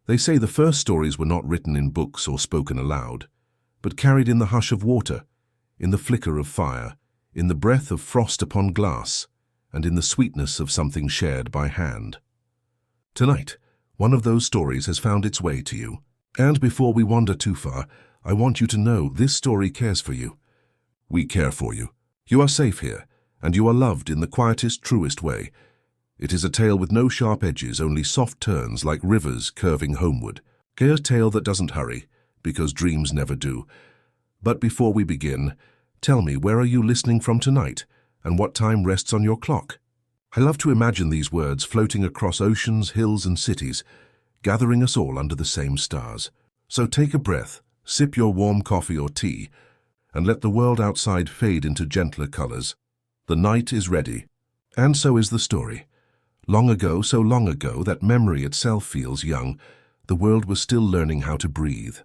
They say the first stories were not written in books or spoken aloud, but carried in the hush of water, in the flicker of fire, in the breath of frost upon glass, and in the sweetness of something shared by hand. Tonight, one of those stories has found its way to you. And before we wander too far, I want you to know this story cares for you. We care for you. You are safe here, and you are loved in the quietest, truest way. It is a tale with no sharp edges, only soft turns like rivers curving homeward. A tale that doesn't hurry, because dreams never do. But before we begin, tell me, where are you listening from tonight, and what time rests on your clock? I love to imagine these words floating across oceans, hills, and cities, gathering us all under the same stars. So take a breath, sip your warm coffee or tea, and let the world outside fade into gentler colors. The night is ready, and so is the story. Long ago, so long ago that memory itself feels young, the world was still learning how to breathe.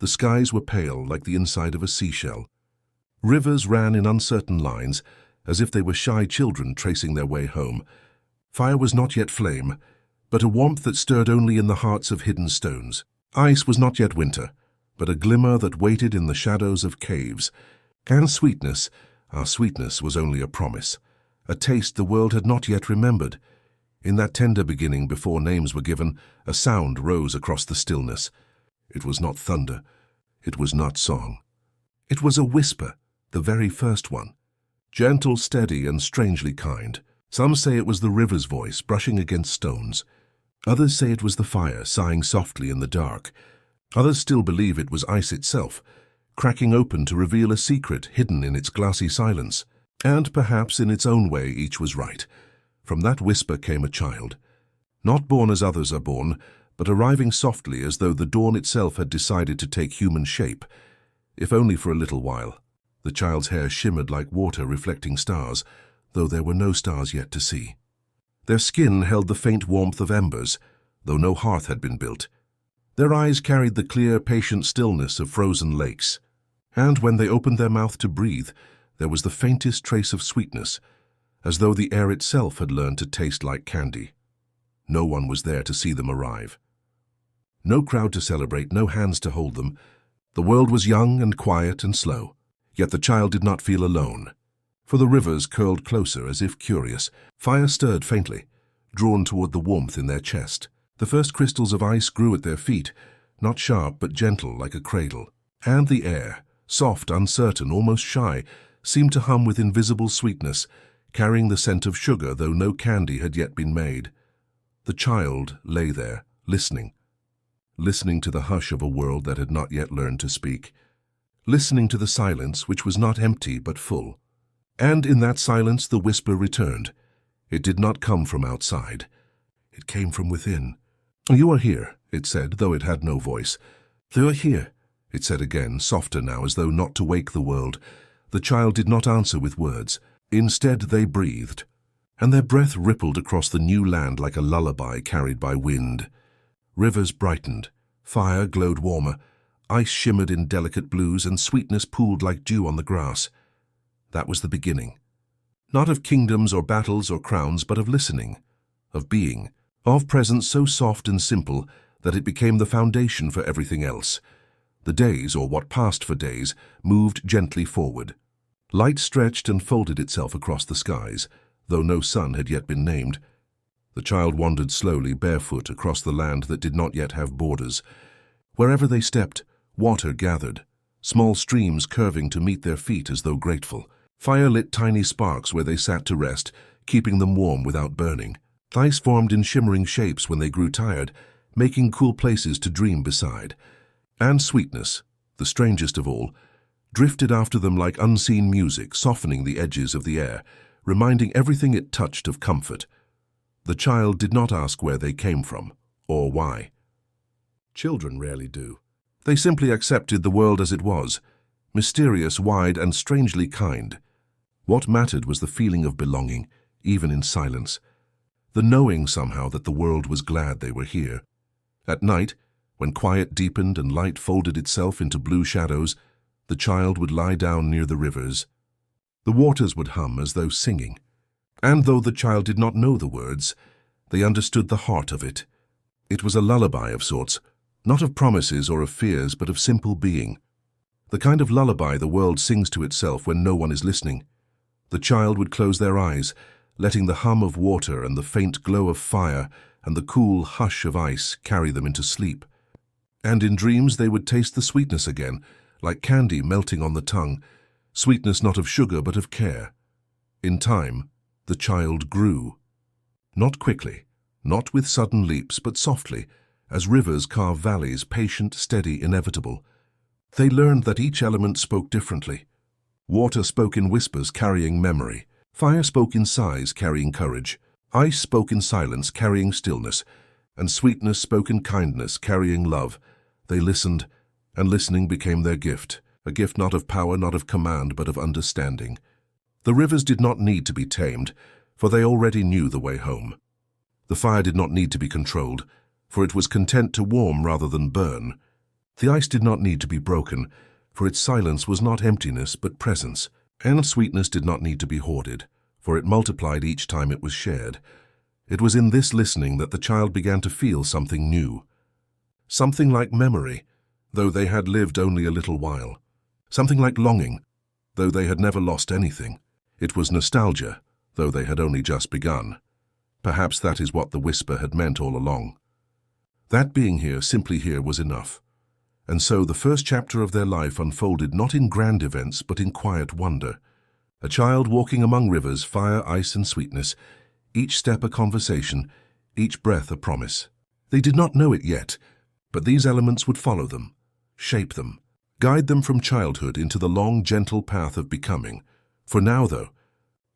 The skies were pale like the inside of a seashell. Rivers ran in uncertain lines, as if they were shy children tracing their way home. Fire was not yet flame, but a warmth that stirred only in the hearts of hidden stones. Ice was not yet winter, but a glimmer that waited in the shadows of caves. And sweetness, our sweetness was only a promise, a taste the world had not yet remembered. In that tender beginning, before names were given, a sound rose across the stillness. It was not thunder, it was not song. It was a whisper, the very first one. Gentle, steady, and strangely kind. Some say it was the river's voice brushing against stones. Others say it was the fire sighing softly in the dark. Others still believe it was ice itself, cracking open to reveal a secret hidden in its glassy silence. And perhaps in its own way each was right. From that whisper came a child, not born as others are born, but arriving softly as though the dawn itself had decided to take human shape, if only for a little while. The child's hair shimmered like water reflecting stars, though there were no stars yet to see. Their skin held the faint warmth of embers, though no hearth had been built. Their eyes carried the clear, patient stillness of frozen lakes. And when they opened their mouth to breathe, there was the faintest trace of sweetness, as though the air itself had learned to taste like candy. No one was there to see them arrive. No crowd to celebrate, no hands to hold them. The world was young and quiet and slow, yet the child did not feel alone. For the rivers curled closer as if curious. Fire stirred faintly, drawn toward the warmth in their chest. The first crystals of ice grew at their feet, not sharp but gentle like a cradle. And the air, soft, uncertain, almost shy, seemed to hum with invisible sweetness, carrying the scent of sugar, though no candy had yet been made. The child lay there, listening to the hush of a world that had not yet learned to speak, listening to the silence which was not empty but full. And in that silence the whisper returned. It did not come from outside. It came from within. "You are here," it said, though it had no voice. "They are here," it said again, softer now, as though not to wake the world. The child did not answer with words. Instead they breathed, and their breath rippled across the new land like a lullaby carried by wind. Rivers brightened, fire glowed warmer, ice shimmered in delicate blues, and sweetness pooled like dew on the grass. That was the beginning. Not of kingdoms or battles or crowns, but of listening, of being, of presence so soft and simple that it became the foundation for everything else. The days, or what passed for days, moved gently forward. Light stretched and folded itself across the skies, though no sun had yet been named. The child wandered slowly, barefoot, across the land that did not yet have borders. Wherever they stepped, water gathered, small streams curving to meet their feet as though grateful. Fire lit tiny sparks where they sat to rest, keeping them warm without burning. Ice formed in shimmering shapes when they grew tired, making cool places to dream beside. And sweetness, the strangest of all, drifted after them like unseen music, softening the edges of the air, reminding everything it touched of comfort. The child did not ask where they came from, or why. Children rarely do. They simply accepted the world as it was, mysterious, wide, and strangely kind. What mattered was the feeling of belonging, even in silence. The knowing somehow that the world was glad they were here. At night, when quiet deepened and light folded itself into blue shadows, the child would lie down near the rivers. The waters would hum as though singing. And though the child did not know the words, they understood the heart of it. It was a lullaby of sorts, not of promises or of fears, but of simple being. The kind of lullaby the world sings to itself when no one is listening. The child would close their eyes, letting the hum of water and the faint glow of fire and the cool hush of ice carry them into sleep. And in dreams they would taste the sweetness again, like candy melting on the tongue, sweetness not of sugar but of care. In time, the child grew. Not quickly, not with sudden leaps, but softly, as rivers carve valleys, patient, steady, inevitable. They learned that each element spoke differently. Water spoke in whispers, carrying memory. Fire spoke in sighs, carrying courage. Ice spoke in silence, carrying stillness. And sweetness spoke in kindness, carrying love. They listened, and listening became their gift, a gift not of power, not of command, but of understanding. The rivers did not need to be tamed, for they already knew the way home. The fire did not need to be controlled, for it was content to warm rather than burn. The ice did not need to be broken, for its silence was not emptiness but presence. And sweetness did not need to be hoarded, for it multiplied each time it was shared. It was in this listening that the child began to feel something new. Something like memory, though they had lived only a little while. Something like longing, though they had never lost anything. It was nostalgia, though they had only just begun. Perhaps that is what the whisper had meant all along. That being here, simply here, was enough. And so the first chapter of their life unfolded not in grand events, but in quiet wonder. A child walking among rivers, fire, ice, and sweetness, each step a conversation, each breath a promise. They did not know it yet, but these elements would follow them, shape them, guide them from childhood into the long, gentle path of becoming. For now, though,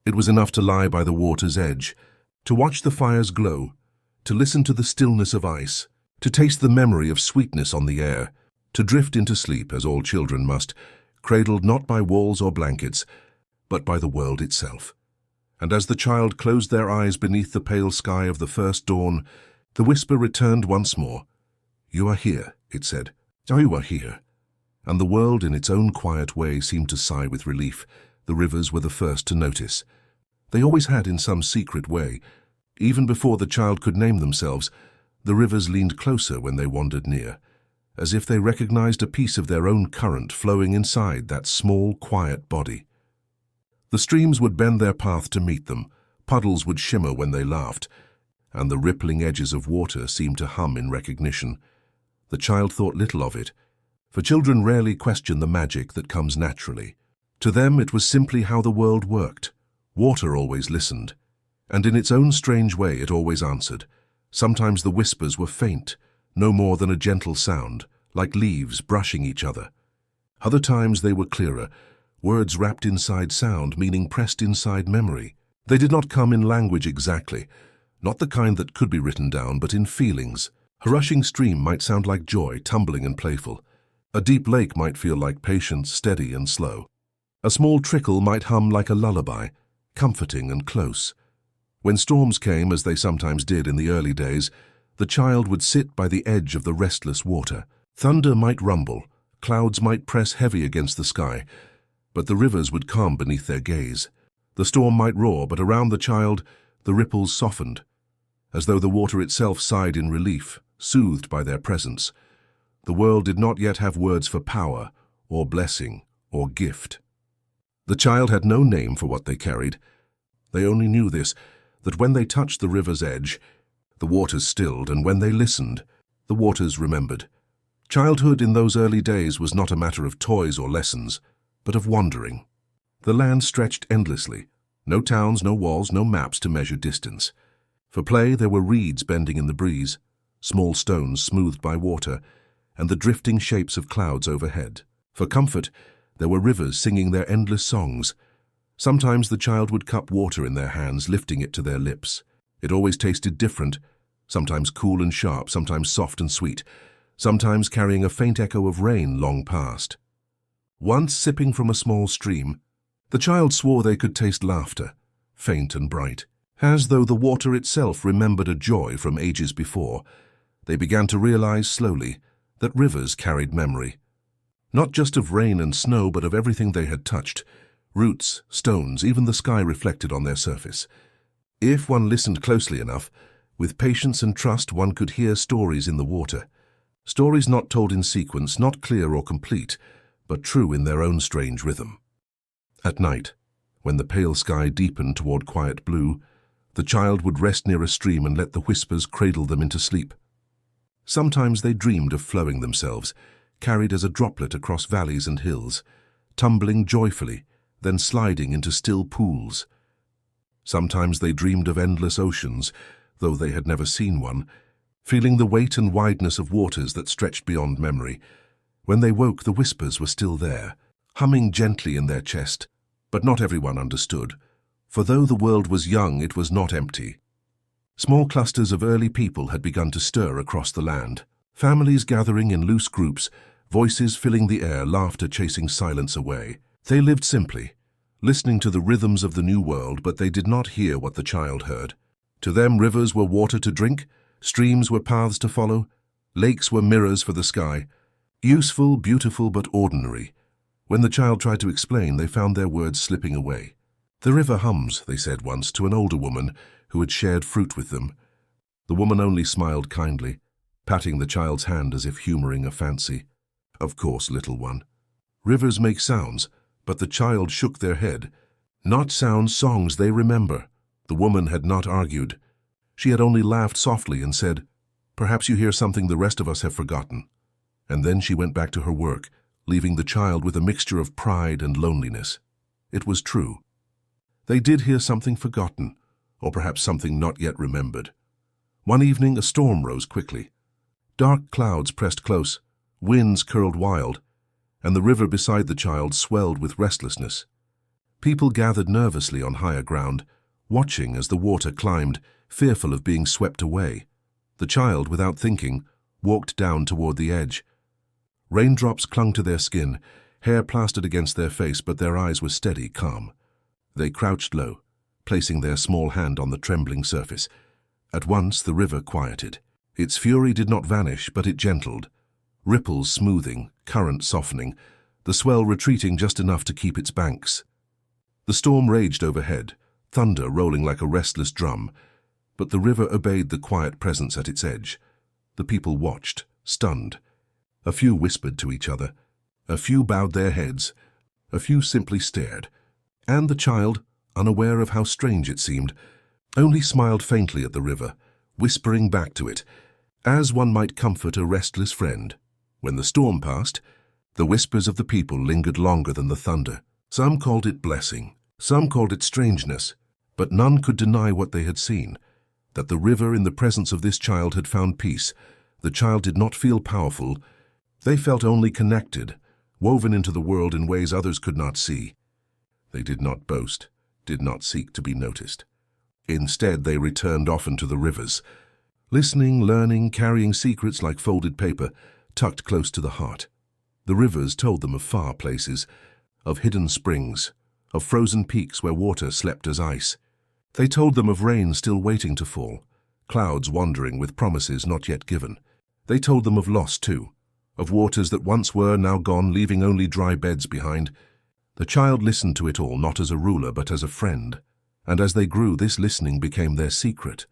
it was enough to lie by the water's edge, to watch the fire's glow, to listen to the stillness of ice, to taste the memory of sweetness on the air, to drift into sleep, as all children must, cradled not by walls or blankets, but by the world itself. And as the child closed their eyes beneath the pale sky of the first dawn, the whisper returned once more. "You are here," it said. "Oh, you are here." And the world in its own quiet way seemed to sigh with relief. The rivers were the first to notice. They always had in some secret way. Even before the child could name themselves, the rivers leaned closer when they wandered near, as if they recognized a piece of their own current flowing inside that small, quiet body. The streams would bend their path to meet them, puddles would shimmer when they laughed, and the rippling edges of water seemed to hum in recognition. The child thought little of it, for children rarely question the magic that comes naturally. To them it was simply how the world worked. Water always listened, and in its own strange way it always answered. Sometimes the whispers were faint, no more than a gentle sound, like leaves brushing each other. Other times they were clearer, words wrapped inside sound, meaning pressed inside memory. They did not come in language exactly, not the kind that could be written down, but in feelings. A rushing stream might sound like joy, tumbling and playful. A deep lake might feel like patience, steady and slow. A small trickle might hum like a lullaby, comforting and close. When storms came, as they sometimes did in the early days, the child would sit by the edge of the restless water. Thunder might rumble, clouds might press heavy against the sky, but the rivers would calm beneath their gaze. The storm might roar, but around the child the ripples softened, as though the water itself sighed in relief, soothed by their presence. The world did not yet have words for power, or blessing, or gift. The child had no name for what they carried. They only knew this, that when they touched the river's edge, the waters stilled, and when they listened, the waters remembered. Childhood in those early days was not a matter of toys or lessons, but of wandering. The land stretched endlessly. No towns, no walls, no maps to measure distance. For play there were reeds bending in the breeze, small stones smoothed by water, and the drifting shapes of clouds overhead. For comfort, there were rivers singing their endless songs. Sometimes the child would cup water in their hands, lifting it to their lips. It always tasted different, sometimes cool and sharp, sometimes soft and sweet, sometimes carrying a faint echo of rain long past. Once, sipping from a small stream, the child swore they could taste laughter, faint and bright. As though the water itself remembered a joy from ages before, they began to realize slowly that rivers carried memory. Not just of rain and snow, but of everything they had touched, roots, stones, even the sky reflected on their surface. If one listened closely enough, With patience and trust, one could hear stories in the water. Stories not told in sequence, not clear or complete, but true in their own strange rhythm. At night, when the pale sky deepened toward quiet blue, the child would rest near a stream and let the whispers cradle them into sleep. Sometimes they dreamed of flowing themselves, carried as a droplet across valleys and hills, tumbling joyfully, then sliding into still pools. Sometimes they dreamed of endless oceans, though they had never seen one, feeling the weight and wideness of waters that stretched beyond memory. When they woke, the whispers were still there, humming gently in their chest. But not everyone understood, for though the world was young, it was not empty. Small clusters of early people had begun to stir across the land, families gathering in loose groups, voices filling the air, laughter chasing silence away. They lived simply, listening to the rhythms of the new world, but they did not hear what the child heard. To them, rivers were water to drink, streams were paths to follow, lakes were mirrors for the sky. Useful, beautiful, but ordinary. When the child tried to explain, they found their words slipping away. "The river hums," they said once to an older woman who had shared fruit with them. The woman only smiled kindly, patting the child's hand as if humoring a fancy. "Of course, little one. Rivers make sounds," but the child shook their head. "Not sounds, songs they remember." The woman had not argued. She had only laughed softly and said, "Perhaps you hear something the rest of us have forgotten." And then she went back to her work, leaving the child with a mixture of pride and loneliness. It was true. They did hear something forgotten, or perhaps something not yet remembered. One evening, a storm rose quickly. Dark clouds pressed close, winds curled wild, and the river beside the child swelled with restlessness. People gathered nervously on higher ground, watching as the water climbed, fearful of being swept away. The child, without thinking, walked down toward the edge. Raindrops clung to their skin, hair plastered against their face, but their eyes were steady, calm. They crouched low, placing their small hand on the trembling surface. At once the river quieted. Its fury did not vanish, but it gentled. Ripples smoothing, current softening, the swell retreating just enough to keep its banks. The storm raged overhead, thunder rolling like a restless drum, but the river obeyed the quiet presence at its edge. The people watched, stunned. A few whispered to each other, a few bowed their heads, a few simply stared, and the child, unaware of how strange it seemed, only smiled faintly at the river, whispering back to it, as one might comfort a restless friend. When the storm passed, the whispers of the people lingered longer than the thunder. Some called it blessing, some called it strangeness, but none could deny what they had seen, that the river in the presence of this child had found peace. The child did not feel powerful. They felt only connected, woven into the world in ways others could not see. They did not boast, did not seek to be noticed. Instead, they returned often to the rivers, listening, learning, carrying secrets like folded paper, tucked close to the heart. The rivers told them of far places, of hidden springs, of frozen peaks where water slept as ice. They told them of rain still waiting to fall, clouds wandering with promises not yet given. They told them of loss, too, of waters that once were, now gone, leaving only dry beds behind. The child listened to it all, not as a ruler, but as a friend. And as they grew, this listening became their secret,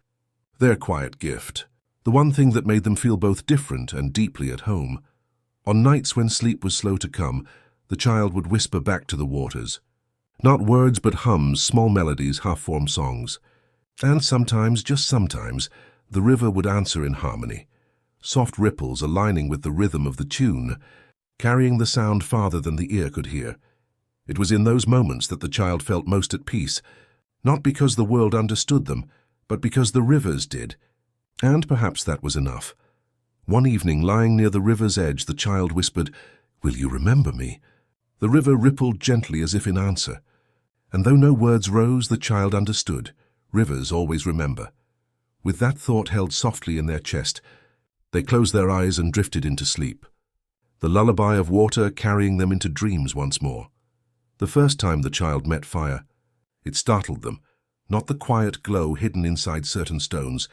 their quiet gift, the one thing that made them feel both different and deeply at home. On nights when sleep was slow to come, the child would whisper back to the waters. Not words, but hums, small melodies, half-formed songs. And sometimes, just sometimes, the river would answer in harmony, soft ripples aligning with the rhythm of the tune, carrying the sound farther than the ear could hear. It was in those moments that the child felt most at peace, not because the world understood them, but because the rivers did. And perhaps that was enough. One evening, lying near the river's edge, the child whispered, "Will you remember me?" The river rippled gently as if in answer. And though no words rose, the child understood. Rivers always remember. With that thought held softly in their chest, they closed their eyes and drifted into sleep, the lullaby of water carrying them into dreams once more. The first time the child met fire, it startled them, not the quiet glow hidden inside certain stones,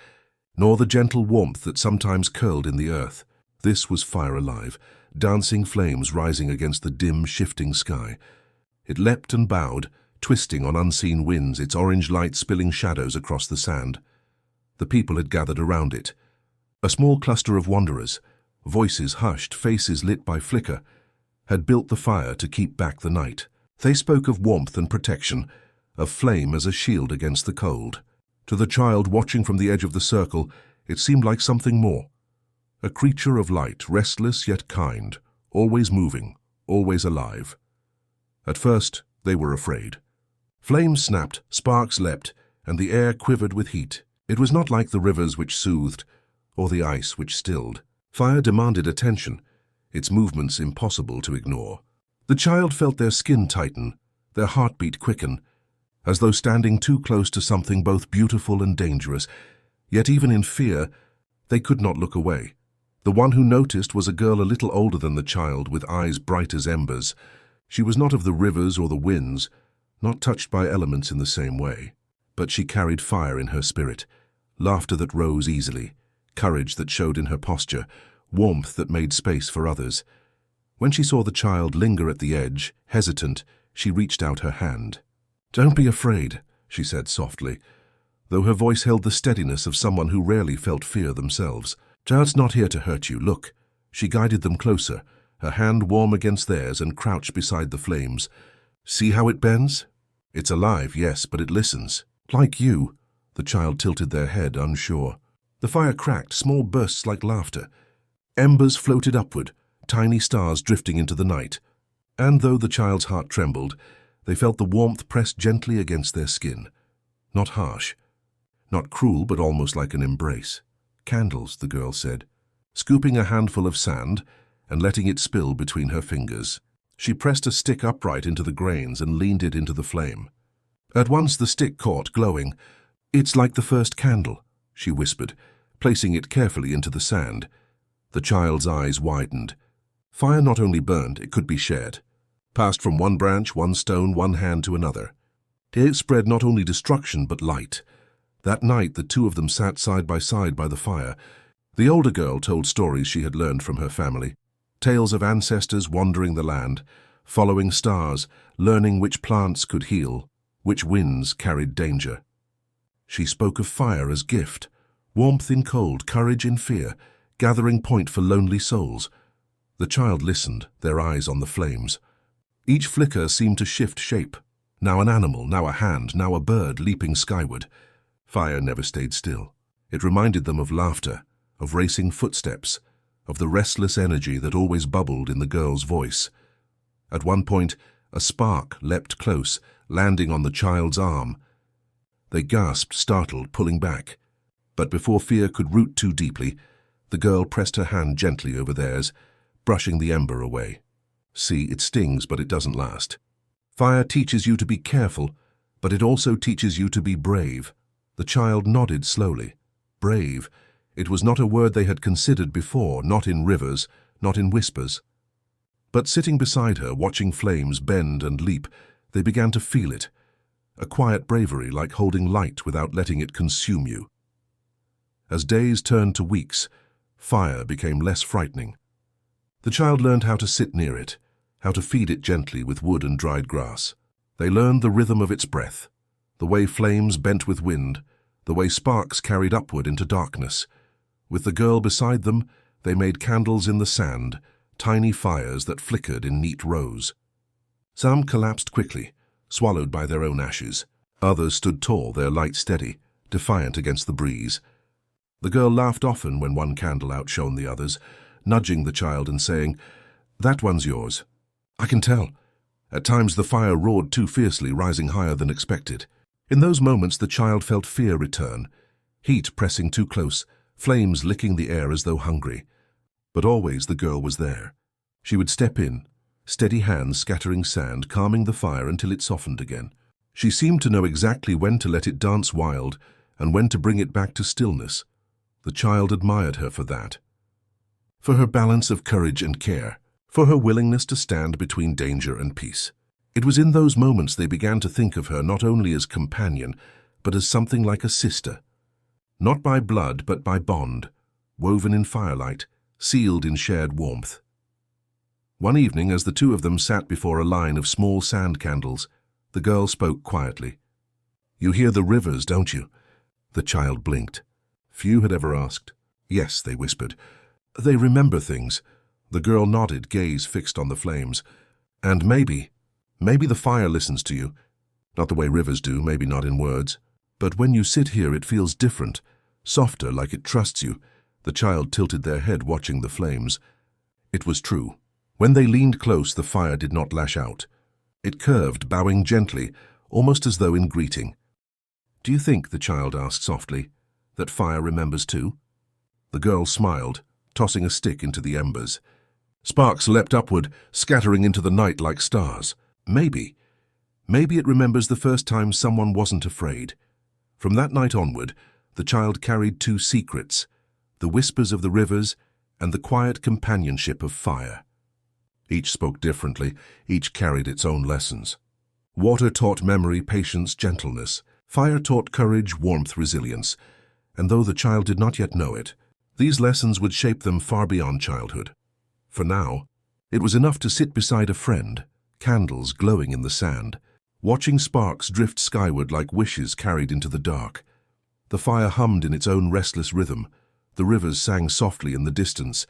nor the gentle warmth that sometimes curled in the earth. This was fire alive, dancing flames rising against the dim, shifting sky. It leapt and bowed, twisting on unseen winds, its orange light spilling shadows across the sand. The people had gathered around it. A small cluster of wanderers, voices hushed, faces lit by flicker, had built the fire to keep back the night. They spoke of warmth and protection, of flame as a shield against the cold. To the child watching from the edge of the circle, it seemed like something more. A creature of light, restless yet kind, always moving, always alive. At first, they were afraid. Flames snapped, sparks leapt, and the air quivered with heat. It was not like the rivers which soothed, or the ice which stilled. Fire demanded attention, its movements impossible to ignore. The child felt their skin tighten, their heartbeat quicken, as though standing too close to something both beautiful and dangerous. Yet even in fear, they could not look away. The one who noticed was a girl a little older than the child, with eyes bright as embers. She was not of the rivers or the winds, not touched by elements in the same way. But she carried fire in her spirit, laughter that rose easily, courage that showed in her posture, warmth that made space for others. When she saw the child linger at the edge, hesitant, she reached out her hand. "Don't be afraid," she said softly, though her voice held the steadiness of someone who rarely felt fear themselves. "Child's not here to hurt you, look." She guided them closer, her hand warm against theirs, and crouched beside the flames. "See how it bends? It's alive, yes, but it listens. Like you." The child tilted their head, unsure. The fire cracked, small bursts like laughter. Embers floated upward, tiny stars drifting into the night. And though the child's heart trembled, they felt the warmth pressed gently against their skin. Not harsh, not cruel, but almost like an embrace. "Candles," the girl said, scooping a handful of sand and letting it spill between her fingers. She pressed a stick upright into the grains and leaned it into the flame. At once the stick caught, glowing. "It's like the first candle," she whispered, placing it carefully into the sand. The child's eyes widened. Fire not only burned, it could be shared. Passed from one branch, one stone, one hand to another. It spread not only destruction but light. That night the two of them sat side by the fire. The older girl told stories she had learned from her family, tales of ancestors wandering the land, following stars, learning which plants could heal, which winds carried danger. She spoke of fire as gift, warmth in cold, courage in fear, gathering point for lonely souls. The child listened, their eyes on the flames. Each flicker seemed to shift shape. Now an animal, now a hand, now a bird leaping skyward. Fire never stayed still. It reminded them of laughter, of racing footsteps, of the restless energy that always bubbled in the girl's voice. At one point, a spark leapt close, landing on the child's arm. They gasped, startled, pulling back. But before fear could root too deeply, the girl pressed her hand gently over theirs, brushing the ember away. "See, it stings, but it doesn't last. Fire teaches you to be careful, but it also teaches you to be brave." The child nodded slowly. Brave. It was not a word they had considered before, not in rivers, not in whispers. But sitting beside her, watching flames bend and leap, they began to feel it. A quiet bravery, like holding light without letting it consume you. As days turned to weeks, fire became less frightening. The child learned how to sit near it, how to feed it gently with wood and dried grass. They learned the rhythm of its breath, the way flames bent with wind, the way sparks carried upward into darkness. With the girl beside them, they made candles in the sand, tiny fires that flickered in neat rows. Some collapsed quickly, swallowed by their own ashes. Others stood tall, their light steady, defiant against the breeze. The girl laughed often when one candle outshone the others, nudging the child and saying, "That one's yours." "I can tell." At times the fire roared too fiercely, rising higher than expected. In those moments the child felt fear return, heat pressing too close, flames licking the air as though hungry. But always the girl was there. She would step in, steady hands scattering sand, calming the fire until it softened again. She seemed to know exactly when to let it dance wild and when to bring it back to stillness. The child admired her for that. For her balance of courage and care, for her willingness to stand between danger and peace. It was in those moments they began to think of her not only as companion, but as something like a sister. Not by blood, but by bond, woven in firelight, sealed in shared warmth. One evening, as the two of them sat before a line of small sand candles, the girl spoke quietly. "You hear the rivers, don't you?" The child blinked. Few had ever asked. Yes, they whispered. They remember things. The girl nodded, gaze fixed on the flames. And maybe the fire listens to you. Not the way rivers do, maybe not in words. But when you sit here, it feels different, softer, like it trusts you. The child tilted their head, watching the flames. It was true. When they leaned close, the fire did not lash out. It curved, bowing gently, almost as though in greeting. Do you think, the child asked softly, that fire remembers too? The girl smiled, tossing a stick into the embers. Sparks leapt upward, scattering into the night like stars. Maybe it remembers the first time someone wasn't afraid. From that night onward, the child carried two secrets, the whispers of the rivers and the quiet companionship of fire. Each spoke differently, each carried its own lessons. Water taught memory, patience, gentleness. Fire taught courage, warmth, resilience. And though the child did not yet know it, these lessons would shape them far beyond childhood. For now, it was enough to sit beside a friend, candles glowing in the sand, watching sparks drift skyward like wishes carried into the dark. The fire hummed in its own restless rhythm, the rivers sang softly in the distance,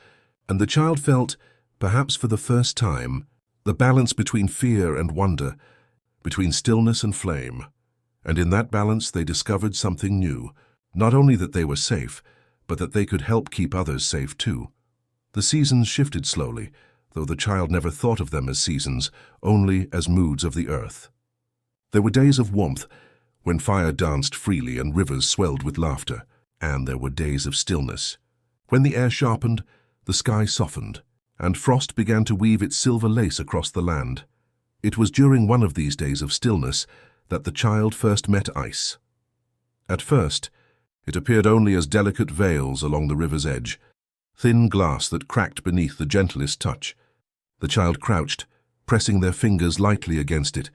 and the child felt, perhaps for the first time, the balance between fear and wonder, between stillness and flame. And in that balance they discovered something new, not only that they were safe, but that they could help keep others safe too. The seasons shifted slowly, though the child never thought of them as seasons, only as moods of the earth. There were days of warmth, when fire danced freely and rivers swelled with laughter, and there were days of stillness, when the air sharpened, the sky softened, and frost began to weave its silver lace across the land. It was during one of these days of stillness that the child first met ice. At first, it appeared only as delicate veils along the river's edge, thin glass that cracked beneath the gentlest touch. The child crouched, pressing their fingers lightly against it,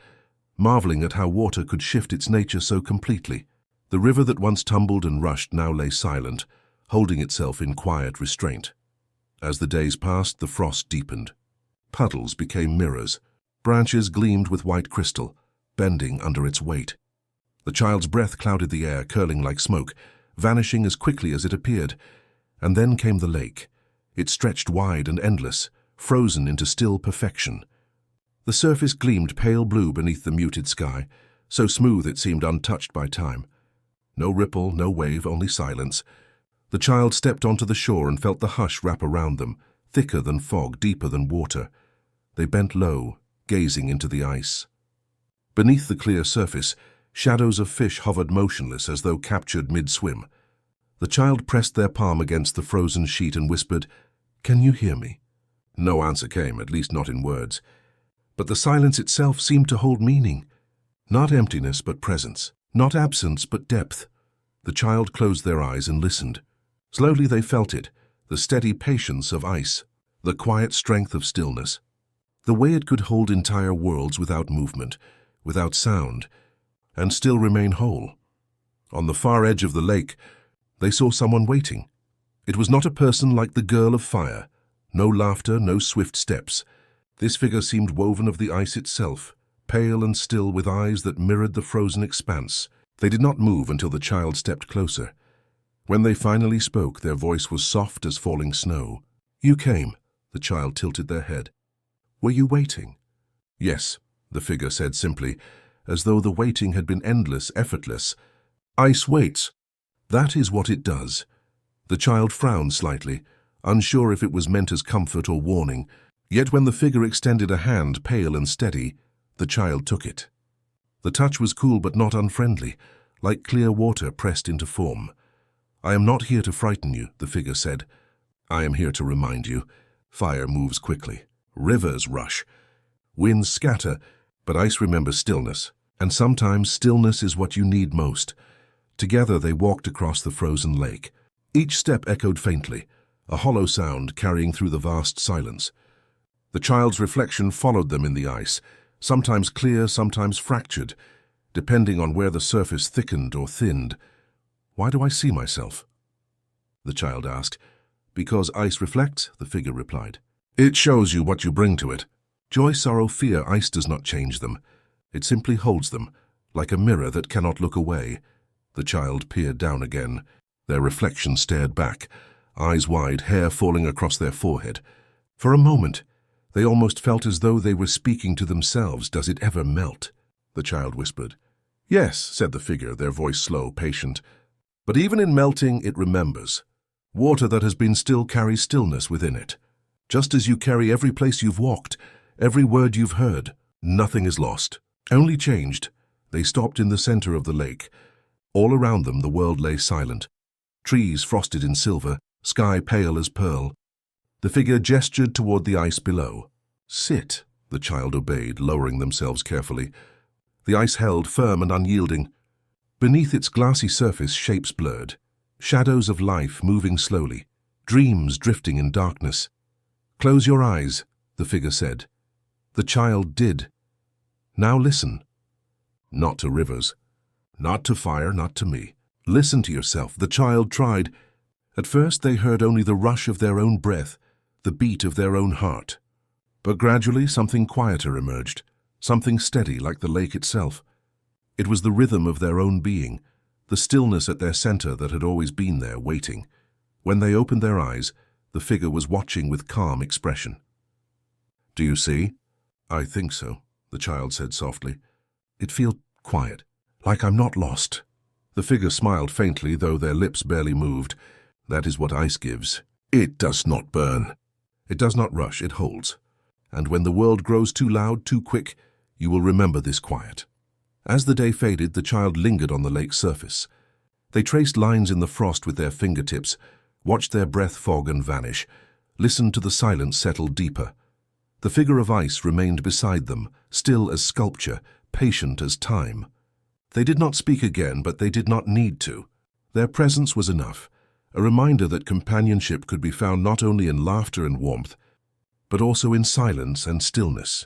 marveling at how water could shift its nature so completely. The river that once tumbled and rushed now lay silent, holding itself in quiet restraint. As the days passed, the frost deepened. Puddles became mirrors. Branches gleamed with white crystal, bending under its weight. The child's breath clouded the air, curling like smoke, vanishing as quickly as it appeared. And then came the lake. It stretched wide and endless, frozen into still perfection. The surface gleamed pale blue beneath the muted sky, so smooth it seemed untouched by time. No ripple, no wave, only silence. The child stepped onto the shore and felt the hush wrap around them, thicker than fog, deeper than water. They bent low, gazing into the ice. Beneath the clear surface, shadows of fish hovered motionless as though captured mid-swim. The child pressed their palm against the frozen sheet and whispered, "Can you hear me?" No answer came, at least not in words. But the silence itself seemed to hold meaning. Not emptiness, but presence. Not absence, but depth. The child closed their eyes and listened. Slowly they felt it, the steady patience of ice, the quiet strength of stillness. The way it could hold entire worlds without movement, without sound, and still remain whole. On the far edge of the lake, they saw someone waiting. It was not a person like the girl of fire. No laughter, no swift steps. This figure seemed woven of the ice itself, pale and still with eyes that mirrored the frozen expanse. They did not move until the child stepped closer. When they finally spoke, their voice was soft as falling snow. "You came," the child tilted their head. "Were you waiting?" "Yes," the figure said simply, as though the waiting had been endless, effortless. "Ice waits. That is what it does." The child frowned slightly, unsure if it was meant as comfort or warning. Yet when the figure extended a hand, pale and steady, the child took it. The touch was cool but not unfriendly, like clear water pressed into foam. "I am not here to frighten you," the figure said. "I am here to remind you. Fire moves quickly. Rivers rush. Winds scatter, but ice remembers stillness. And sometimes stillness is what you need most." Together they walked across the frozen lake. Each step echoed faintly, a hollow sound carrying through the vast silence. The child's reflection followed them in the ice, sometimes clear, sometimes fractured, depending on where the surface thickened or thinned. "Why do I see myself?" the child asked. "Because ice reflects," the figure replied. "It shows you what you bring to it. Joy, sorrow, fear, ice does not change them. It simply holds them, like a mirror that cannot look away." The child peered down again. Their reflection stared back, eyes wide, hair falling across their forehead. For a moment, they almost felt as though they were speaking to themselves. "Does it ever melt?" the child whispered. "Yes," said the figure, their voice slow, patient. "But even in melting, it remembers. Water that has been still carries stillness within it. Just as you carry every place you've walked, every word you've heard. Nothing is lost, only changed." They stopped in the center of the lake. All around them the world lay silent. Trees frosted in silver, sky pale as pearl. The figure gestured toward the ice below. "Sit," the child obeyed, lowering themselves carefully. The ice held, firm and unyielding. Beneath its glassy surface, shapes blurred. Shadows of life moving slowly. Dreams drifting in darkness. "Close your eyes," the figure said. The child did. "Now listen." Not to rivers. Not to fire, not to me. Listen to yourself. The child tried. At first they heard only the rush of their own breath, the beat of their own heart. But gradually something quieter emerged, something steady like the lake itself. It was the rhythm of their own being, the stillness at their center that had always been there, waiting. When they opened their eyes, the figure was watching with calm expression. "Do you see?" "I think so," the child said softly. "It feels quiet, like I'm not lost." The figure smiled faintly, though their lips barely moved. "That is what ice gives. It does not burn. It does not rush, it holds. And when the world grows too loud, too quick, you will remember this quiet." As the day faded, the child lingered on the lake's surface. They traced lines in the frost with their fingertips, watched their breath fog and vanish, listened to the silence settle deeper. The figure of ice remained beside them, still as sculpture, patient as time. They did not speak again, but they did not need to. Their presence was enough, a reminder that companionship could be found not only in laughter and warmth, but also in silence and stillness.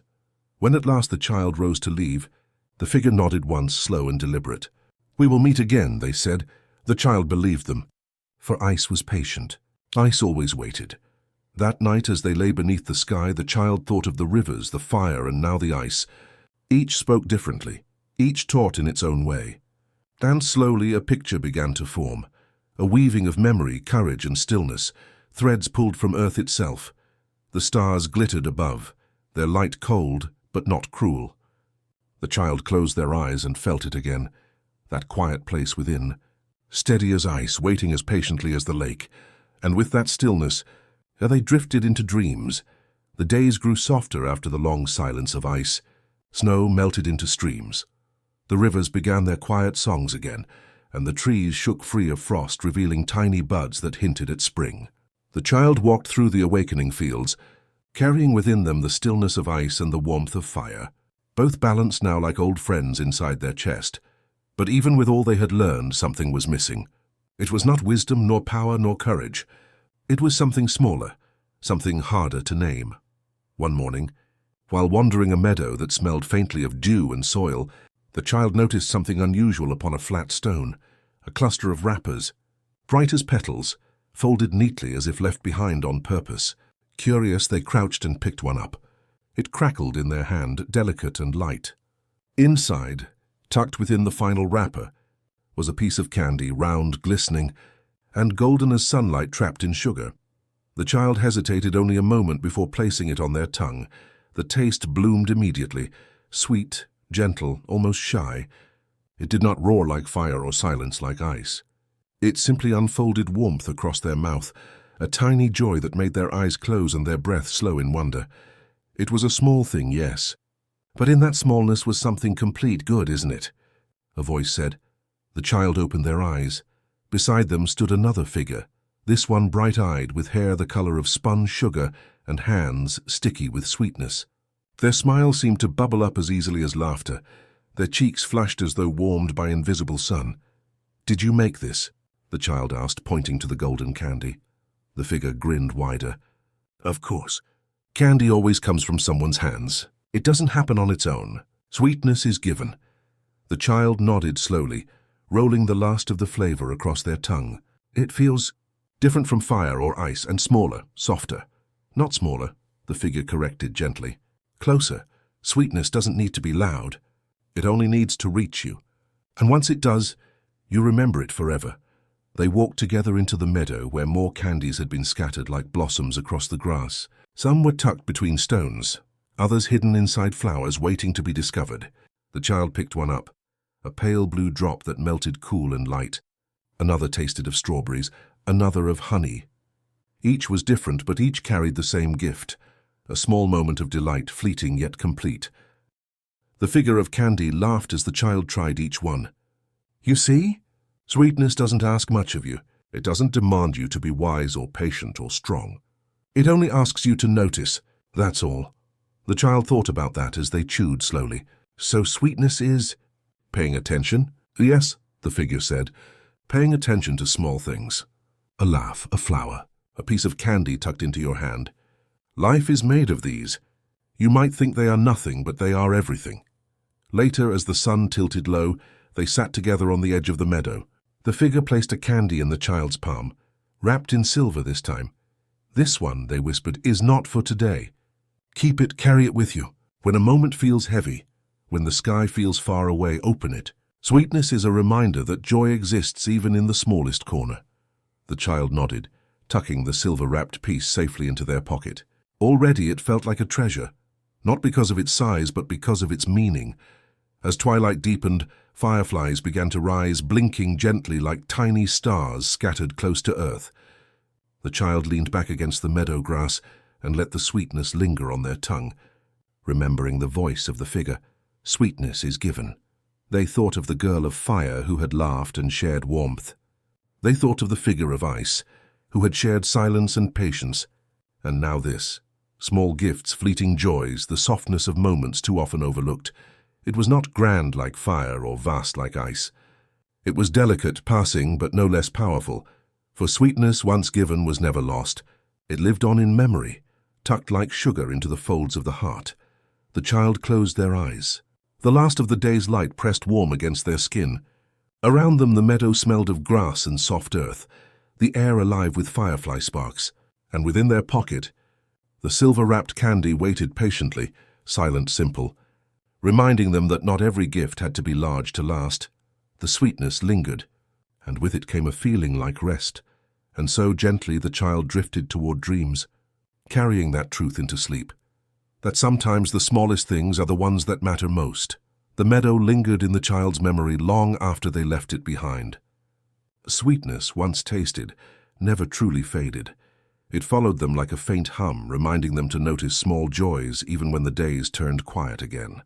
When at last the child rose to leave, the figure nodded once, slow and deliberate. "We will meet again," they said. The child believed them, for ice was patient. Ice always waited. That night, as they lay beneath the sky, the child thought of the rivers, the fire, and now the ice. Each spoke differently, each taught in its own way. And slowly a picture began to form, a weaving of memory, courage, and stillness, threads pulled from earth itself. The stars glittered above, their light cold, but not cruel. The child closed their eyes and felt it again, that quiet place within, steady as ice, waiting as patiently as the lake. And with that stillness, they drifted into dreams. The days grew softer after the long silence of ice. Snow melted into streams. The rivers began their quiet songs again, and the trees shook free of frost, revealing tiny buds that hinted at spring. The child walked through the awakening fields, carrying within them the stillness of ice and the warmth of fire, both balanced now like old friends inside their chest. But even with all they had learned, something was missing. It was not wisdom, nor power, nor courage. It was something smaller, something harder to name. One morning, while wandering a meadow that smelled faintly of dew and soil, the child noticed something unusual upon a flat stone, a cluster of wrappers, bright as petals, folded neatly as if left behind on purpose. Curious, they crouched and picked one up. It crackled in their hand, delicate and light. Inside, tucked within the final wrapper, was a piece of candy, round, glistening, and golden as sunlight trapped in sugar. The child hesitated only a moment before placing it on their tongue. The taste bloomed immediately, sweet, gentle, almost shy. It did not roar like fire or silence like ice. It simply unfolded warmth across their mouth, a tiny joy that made their eyes close and their breath slow in wonder. It was a small thing, yes, but in that smallness was something complete. "Good, isn't it?" a voice said. The child opened their eyes. Beside them stood another figure, this one bright-eyed, with hair the color of spun sugar and hands sticky with sweetness. Their smile seemed to bubble up as easily as laughter. Their cheeks flushed as though warmed by invisible sun. "Did you make this?" the child asked, pointing to the golden candy. The figure grinned wider. "Of course. Candy always comes from someone's hands. It doesn't happen on its own. Sweetness is given." The child nodded slowly, rolling the last of the flavor across their tongue. "It feels different from fire or ice, and smaller, softer." "Not smaller," the figure corrected gently. "Closer. Sweetness doesn't need to be loud. It only needs to reach you. And once it does, you remember it forever. They walked together into the meadow where more candies had been scattered like blossoms across the grass. Some were tucked between stones, others hidden inside flowers waiting to be discovered. The child picked one up, a pale blue drop that melted cool and light. Another tasted of strawberries, another of honey. Each was different, but each carried the same gift, a small moment of delight, fleeting yet complete. The figure of candy laughed as the child tried each one. "You see? Sweetness doesn't ask much of you. It doesn't demand you to be wise or patient or strong. It only asks you to notice, that's all." The child thought about that as they chewed slowly. "So sweetness is paying attention?" "Yes," the figure said, "paying attention to small things. A laugh, a flower, a piece of candy tucked into your hand. Life is made of these. You might think they are nothing, but they are everything." Later, as the sun tilted low, they sat together on the edge of the meadow. The figure placed a candy in the child's palm, wrapped in silver this time. "This one," they whispered, "is not for today. Keep it, carry it with you. When a moment feels heavy, when the sky feels far away, open it. Sweetness is a reminder that joy exists even in the smallest corner." The child nodded, tucking the silver-wrapped piece safely into their pocket. Already it felt like a treasure, not because of its size, but because of its meaning. As twilight deepened, fireflies began to rise, blinking gently like tiny stars scattered close to earth. The child leaned back against the meadow grass and let the sweetness linger on their tongue, remembering the voice of the figure. Sweetness is given. They thought of the girl of fire who had laughed and shared warmth. They thought of the figure of ice, who had shared silence and patience. And now this. Small gifts, fleeting joys, the softness of moments too often overlooked. It was not grand like fire or vast like ice. It was delicate, passing, but no less powerful. For sweetness, once given, was never lost. It lived on in memory, tucked like sugar into the folds of the heart. The child closed their eyes. The last of the day's light pressed warm against their skin. Around them the meadow smelled of grass and soft earth, the air alive with firefly sparks. And within their pocket, the silver-wrapped candy waited patiently, silent, simple, reminding them that not every gift had to be large to last. The sweetness lingered, and with it came a feeling like rest, and so gently the child drifted toward dreams, carrying that truth into sleep, that sometimes the smallest things are the ones that matter most. The meadow lingered in the child's memory long after they left it behind. Sweetness, once tasted, never truly faded. It followed them like a faint hum, reminding them to notice small joys even when the days turned quiet again.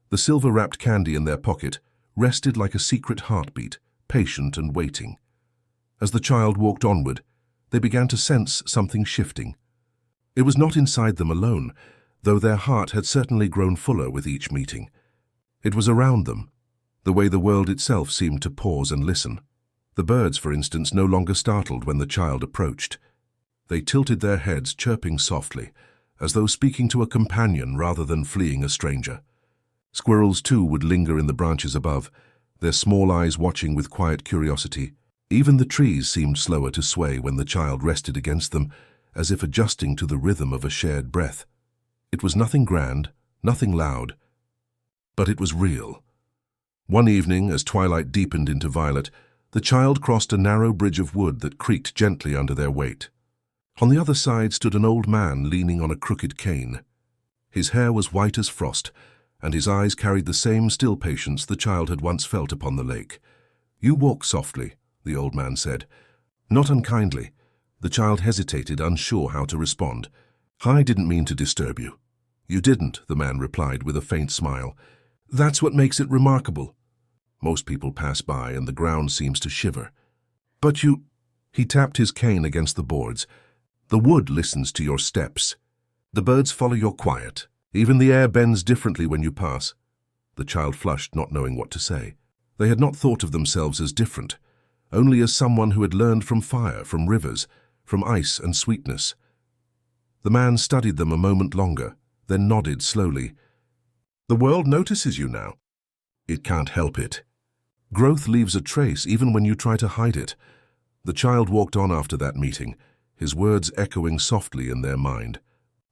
The silver-wrapped candy in their pocket rested like a secret heartbeat, patient and waiting. As the child walked onward, they began to sense something shifting. It was not inside them alone, though their heart had certainly grown fuller with each meeting. It was around them, the way the world itself seemed to pause and listen. The birds, for instance, no longer startled when the child approached. They tilted their heads, chirping softly, as though speaking to a companion rather than fleeing a stranger. Squirrels, too, would linger in the branches above, their small eyes watching with quiet curiosity. Even the trees seemed slower to sway when the child rested against them, as if adjusting to the rhythm of a shared breath. It was nothing grand, nothing loud, but it was real. One evening, as twilight deepened into violet, the child crossed a narrow bridge of wood that creaked gently under their weight. On the other side stood an old man leaning on a crooked cane. His hair was white as frost, and his eyes carried the same still patience the child had once felt upon the lake. "You walk softly," the old man said. Not unkindly. The child hesitated, unsure how to respond. "I didn't mean to disturb you." "You didn't," the man replied with a faint smile. "That's what makes it remarkable. Most people pass by and the ground seems to shiver. But you—" He tapped his cane against the boards. "The wood listens to your steps. The birds follow your quiet. Even the air bends differently when you pass." The child flushed, not knowing what to say. They had not thought of themselves as different, only as someone who had learned from fire, from rivers, from ice and sweetness. The man studied them a moment longer, then nodded slowly. "The world notices you now. It can't help it. Growth leaves a trace even when you try to hide it." The child walked on after that meeting, his words echoing softly in their mind.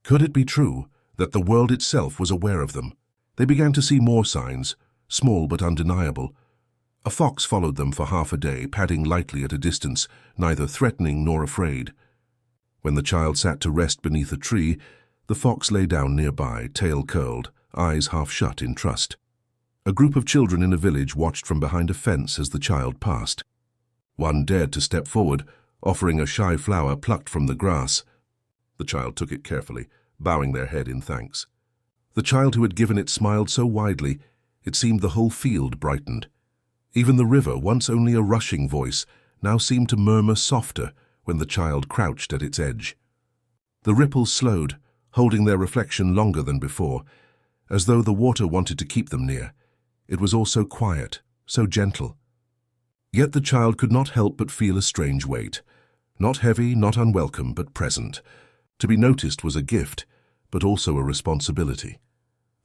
Could it be true that the world itself was aware of them? They began to see more signs, small but undeniable. A fox followed them for half a day, padding lightly at a distance, neither threatening nor afraid. When the child sat to rest beneath a tree, the fox lay down nearby, tail curled, eyes half shut in trust. A group of children in a village watched from behind a fence as the child passed. One dared to step forward, offering a shy flower plucked from the grass. The child took it carefully, bowing their head in thanks. The child who had given it smiled so widely, it seemed the whole field brightened. Even the river, once only a rushing voice, now seemed to murmur softer when the child crouched at its edge. The ripples slowed, holding their reflection longer than before, as though the water wanted to keep them near. It was all so quiet, so gentle. Yet the child could not help but feel a strange weight. Not heavy, not unwelcome, but present. To be noticed was a gift, but also a responsibility.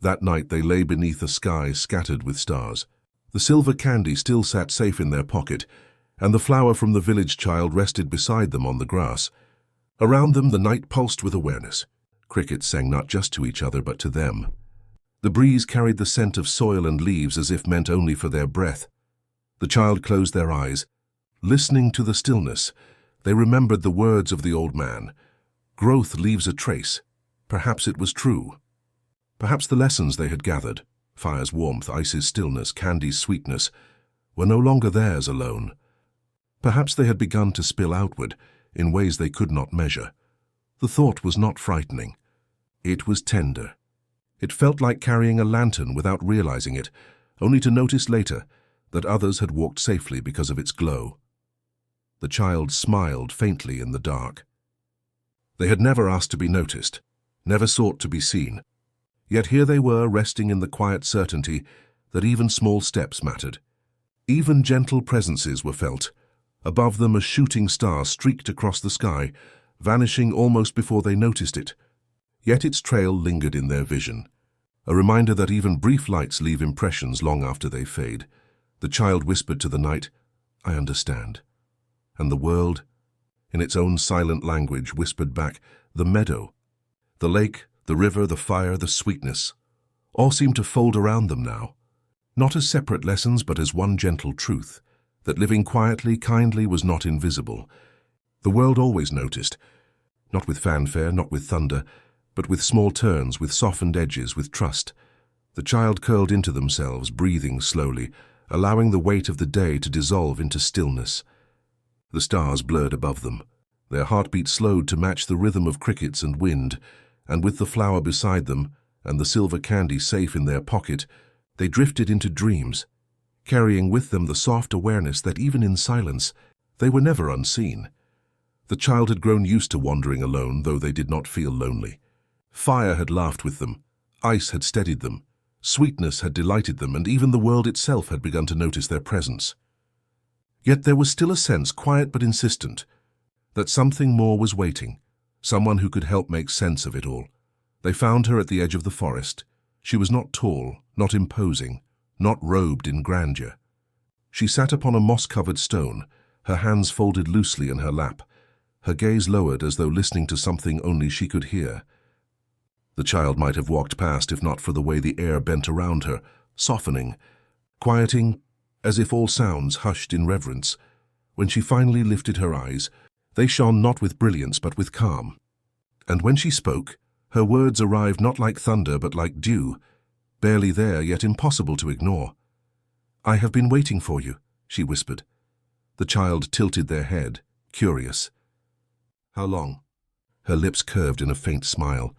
That night they lay beneath a sky scattered with stars. The silver candy still sat safe in their pocket, and the flower from the village child rested beside them on the grass. Around them the night pulsed with awareness. Crickets sang not just to each other but to them. The breeze carried the scent of soil and leaves as if meant only for their breath. The child closed their eyes. Listening to the stillness, they remembered the words of the old man. Growth leaves a trace. Perhaps it was true. Perhaps the lessons they had gathered, fire's warmth, ice's stillness, candy's sweetness, were no longer theirs alone. Perhaps they had begun to spill outward in ways they could not measure. The thought was not frightening. It was tender. It felt like carrying a lantern without realizing it, only to notice later that others had walked safely because of its glow. The child smiled faintly in the dark. They had never asked to be noticed, never sought to be seen. Yet here they were, resting in the quiet certainty that even small steps mattered. Even gentle presences were felt. Above them a shooting star streaked across the sky, vanishing almost before they noticed it. Yet its trail lingered in their vision, a reminder that even brief lights leave impressions long after they fade. The child whispered to the night, "I understand." And the world, in its own silent language, whispered back, "The meadow, the lake, the river, the fire, the sweetness, all seemed to fold around them now, not as separate lessons but as one gentle truth, that living quietly, kindly was not invisible. The world always noticed, not with fanfare, not with thunder, but with small turns, with softened edges, with trust. The child curled into themselves, breathing slowly, allowing the weight of the day to dissolve into stillness. The stars blurred above them. Their heartbeat slowed to match the rhythm of crickets and wind, and with the flower beside them and the silver candy safe in their pocket, they drifted into dreams, carrying with them the soft awareness that even in silence, they were never unseen. The child had grown used to wandering alone, though they did not feel lonely. Fire had laughed with them, ice had steadied them, sweetness had delighted them, and even the world itself had begun to notice their presence. Yet there was still a sense, quiet but insistent, that something more was waiting, someone who could help make sense of it all. They found her at the edge of the forest. She was not tall, not imposing, not robed in grandeur. She sat upon a moss-covered stone, her hands folded loosely in her lap, her gaze lowered as though listening to something only she could hear. The child might have walked past if not for the way the air bent around her, softening, quieting, as if all sounds hushed in reverence. When she finally lifted her eyes, they shone not with brilliance but with calm. And when she spoke, her words arrived not like thunder but like dew, barely there yet impossible to ignore. "I have been waiting for you," she whispered. The child tilted their head, curious. "How long?" Her lips curved in a faint smile.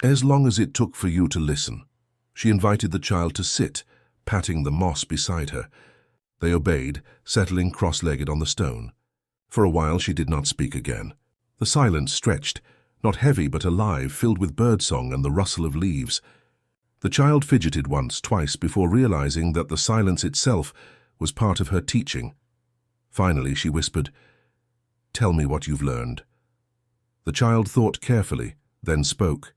"As long as it took for you to listen." She invited the child to sit, patting the moss beside her. They obeyed, settling cross-legged on the stone. For a while she did not speak again. The silence stretched, not heavy but alive, filled with birdsong and the rustle of leaves. The child fidgeted once, twice, before realizing that the silence itself was part of her teaching. Finally she whispered, "Tell me what you've learned." The child thought carefully, then spoke.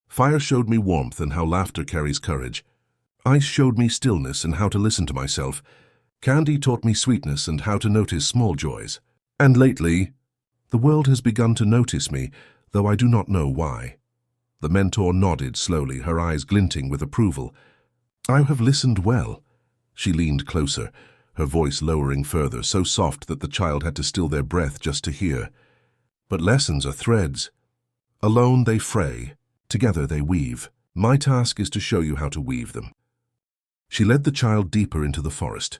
"Fire showed me warmth and how laughter carries courage. Ice showed me stillness and how to listen to myself. Candy taught me sweetness and how to notice small joys. And lately, the world has begun to notice me, though I do not know why." The mentor nodded slowly, her eyes glinting with approval. "I have listened well. She leaned closer, her voice lowering further, so soft that the child had to still their breath just to hear. But lessons are threads. Alone they fray, together they weave. My task is to show you how to weave them. She led the child deeper into the forest,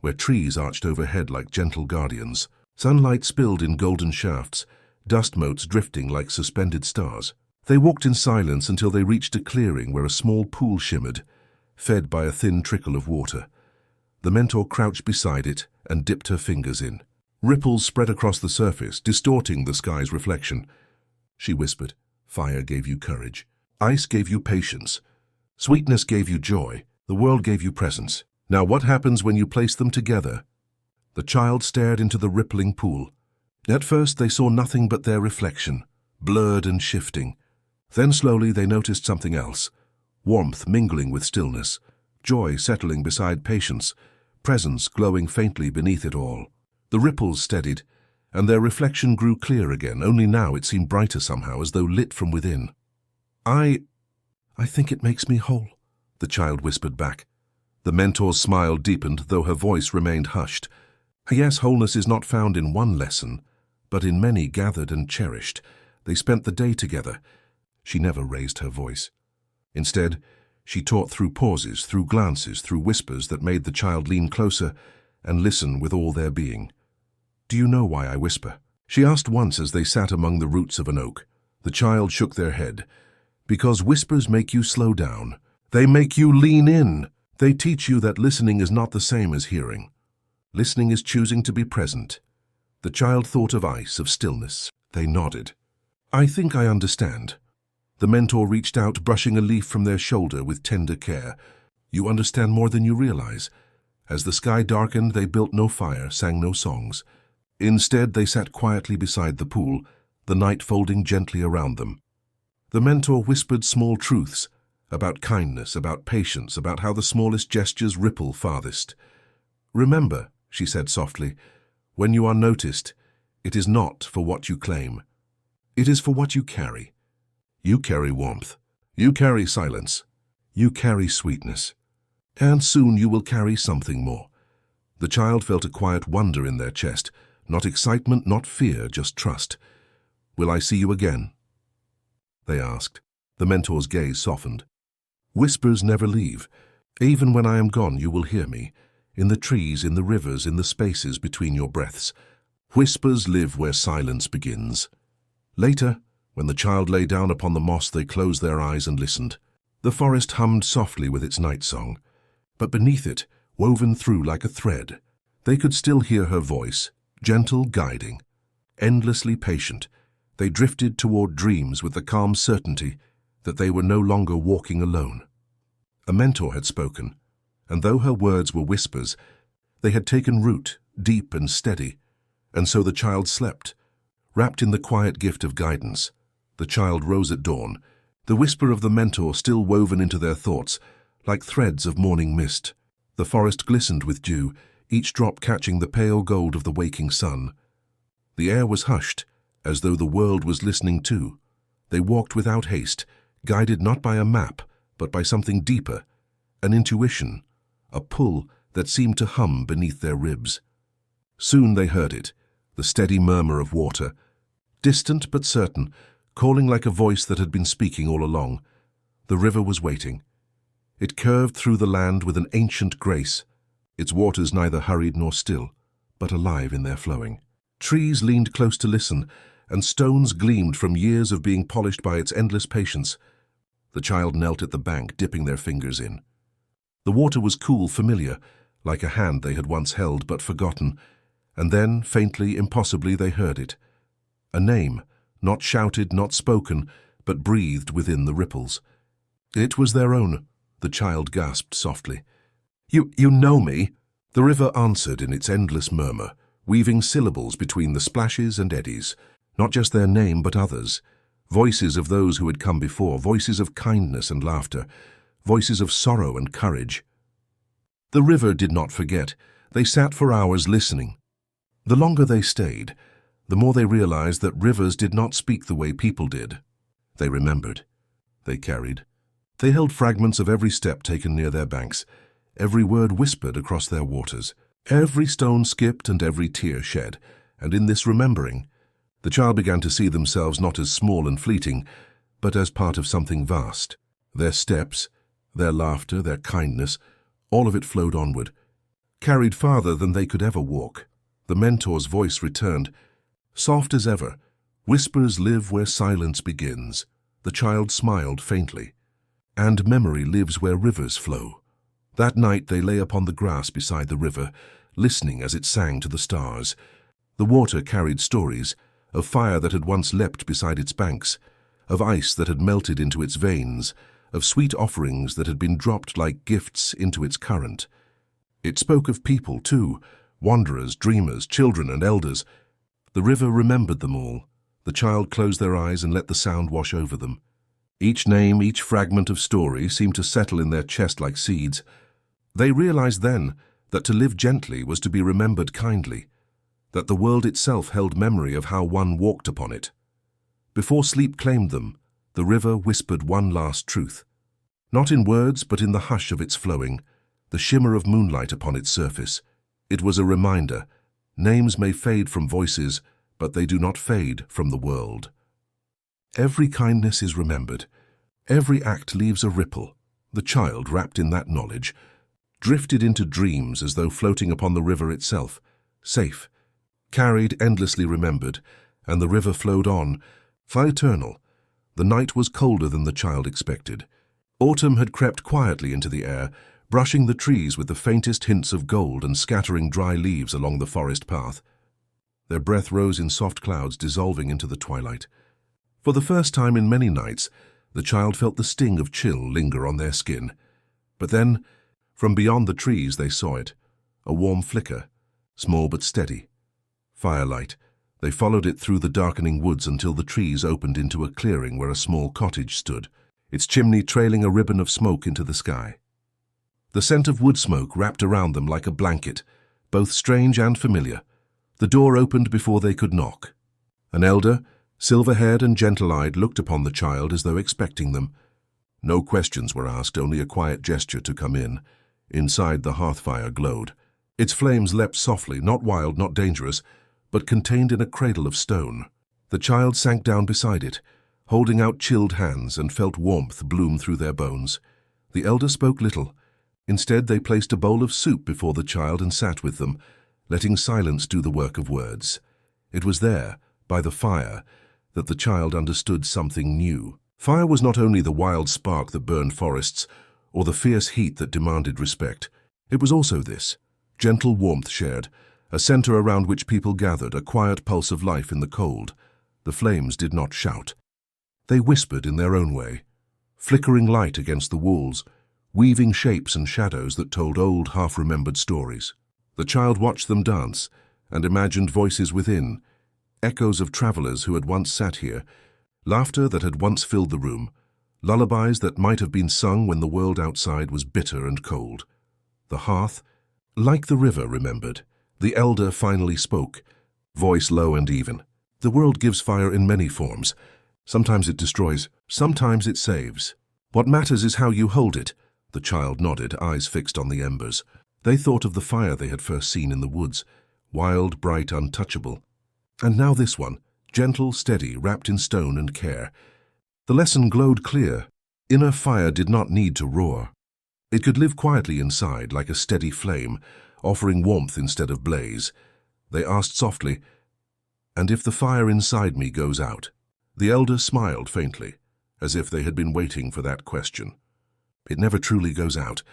where trees arched overhead like gentle guardians. Sunlight spilled in golden shafts, dust motes drifting like suspended stars. They walked in silence until they reached a clearing where a small pool shimmered, fed by a thin trickle of water. The mentor crouched beside it and dipped her fingers in. Ripples spread across the surface, distorting the sky's reflection. She whispered, "Fire gave you courage. Ice gave you patience. Sweetness gave you joy. The world gave you presence. Now what happens when you place them together?" The child stared into the rippling pool. At first they saw nothing but their reflection, blurred and shifting. Then slowly they noticed something else, warmth mingling with stillness, joy settling beside patience, presence glowing faintly beneath it all. The ripples steadied, and their reflection grew clear again, only now it seemed brighter somehow, as though lit from within. I think it makes me whole," the child whispered back. The mentor's smile deepened, though her voice remained hushed. Yes, wholeness is not found in one lesson, but in many gathered and cherished. They spent the day together. She never raised her voice. Instead, she taught through pauses, through glances, through whispers that made the child lean closer and listen with all their being. "Do you know why I whisper?" she asked once as they sat among the roots of an oak. The child shook their head. "Because whispers make you slow down. They make you lean in. They teach you that listening is not the same as hearing. Listening is choosing to be present." The child thought of ice, of stillness. They nodded. "I think I understand." The mentor reached out, brushing a leaf from their shoulder with tender care. "You understand more than you realize." As the sky darkened, they built no fire, sang no songs. Instead, they sat quietly beside the pool, the night folding gently around them. The mentor whispered small truths about kindness, about patience, about how the smallest gestures ripple farthest. "Remember," she said softly, "when you are noticed, it is not for what you claim. It is for what you carry. You carry warmth. You carry silence. You carry sweetness. And soon you will carry something more." The child felt a quiet wonder in their chest, not excitement, not fear, just trust. "Will I see you again?" they asked. The mentor's gaze softened. "Whispers never leave. Even when I am gone, you will hear me. In the trees, in the rivers, in the spaces between your breaths. Whispers live where silence begins." Later, when the child lay down upon the moss, they closed their eyes and listened. The forest hummed softly with its night song, but beneath it, woven through like a thread, they could still hear her voice, gentle, guiding, endlessly patient. They drifted toward dreams with the calm certainty that they were no longer walking alone. A mentor had spoken, and though her words were whispers, they had taken root, deep and steady, and so the child slept, wrapped in the quiet gift of guidance. The child rose at dawn, the whisper of the mentor still woven into their thoughts, like threads of morning mist. The forest glistened with dew, each drop catching the pale gold of the waking sun. The air was hushed, as though the world was listening too. They walked without haste, guided not by a map, but by something deeper, an intuition, a pull that seemed to hum beneath their ribs. Soon they heard it, the steady murmur of water, distant but certain, calling like a voice that had been speaking all along. The river was waiting. It curved through the land with an ancient grace, its waters neither hurried nor still, but alive in their flowing. Trees leaned close to listen, and stones gleamed from years of being polished by its endless patience. The child knelt at the bank, dipping their fingers in. The water was cool, familiar, like a hand they had once held but forgotten, and then, faintly, impossibly, they heard it. A name, not shouted, not spoken, but breathed within the ripples. It was their own, the child gasped softly. You know me?" The river answered in its endless murmur, weaving syllables between the splashes and eddies, not just their name but others, voices of those who had come before, voices of kindness and laughter, voices of sorrow and courage. The river did not forget. They sat for hours listening. The longer they stayed, the more they realized that rivers did not speak the way people did. They remembered. They carried. They held fragments of every step taken near their banks, Every word whispered across their waters. Every stone skipped and every tear shed. And in this remembering, the child began to see themselves not as small and fleeting, but as part of something vast. Their steps, their laughter, their kindness, all of it flowed onward, carried farther than they could ever walk. The mentor's voice returned, soft as ever. Whispers live where silence begins. The child smiled faintly. And memory lives where rivers flow. That night they lay upon the grass beside the river, listening as it sang to the stars. The water carried stories, of fire that had once leapt beside its banks, of ice that had melted into its veins, of sweet offerings that had been dropped like gifts into its current. It spoke of people, too, wanderers, dreamers, children and elders. The river remembered them all. The child closed their eyes and let the sound wash over them. Each name, each fragment of story seemed to settle in their chest like seeds. They realized then that to live gently was to be remembered kindly, that the world itself held memory of how one walked upon it. Before sleep claimed them, the river whispered one last truth. Not in words, but in the hush of its flowing, the shimmer of moonlight upon its surface. It was a reminder. Names may fade from voices, but they do not fade from the world. Every kindness is remembered. Every act leaves a ripple. The child, wrapped in that knowledge, drifted into dreams as though floating upon the river itself, safe, carried, endlessly remembered, and the river flowed on, eternal. The night was colder than the child expected. Autumn had crept quietly into the air, brushing the trees with the faintest hints of gold and scattering dry leaves along the forest path. Their breath rose in soft clouds, dissolving into the twilight. For the first time in many nights, the child felt the sting of chill linger on their skin. But then, from beyond the trees they saw it, a warm flicker, small but steady. Firelight. They followed it through the darkening woods until the trees opened into a clearing where a small cottage stood, its chimney trailing a ribbon of smoke into the sky. The scent of wood smoke wrapped around them like a blanket, both strange and familiar. The door opened before they could knock. An elder, silver-haired and gentle-eyed, looked upon the child as though expecting them. No questions were asked, only a quiet gesture to come in. Inside, the hearth-fire glowed. Its flames leapt softly, not wild, not dangerous, but contained in a cradle of stone. The child sank down beside it, holding out chilled hands, and felt warmth bloom through their bones. The elder spoke little. Instead, they placed a bowl of soup before the child and sat with them, letting silence do the work of words. It was there, by the fire, that the child understood something new. Fire was not only the wild spark that burned forests, or the fierce heat that demanded respect. It was also this, gentle warmth shared, a center around which people gathered, a quiet pulse of life in the cold. The flames did not shout. They whispered in their own way, flickering light against the walls, weaving shapes and shadows that told old, half-remembered stories. The child watched them dance and imagined voices within, echoes of travelers who had once sat here, laughter that had once filled the room, lullabies that might have been sung when the world outside was bitter and cold. The hearth, like the river, remembered. The elder finally spoke, voice low and even. The world gives fire in many forms. Sometimes it destroys, sometimes it saves. What matters is how you hold it. The child nodded, eyes fixed on the embers. They thought of the fire they had first seen in the woods, wild, bright, untouchable. And now this one, gentle, steady, wrapped in stone and care. The lesson glowed clear. Inner fire did not need to roar. It could live quietly inside, like a steady flame, offering warmth instead of blaze. They asked softly, "And if the fire inside me goes out?" The elder smiled faintly, as if they had been waiting for that question. "It never truly goes out.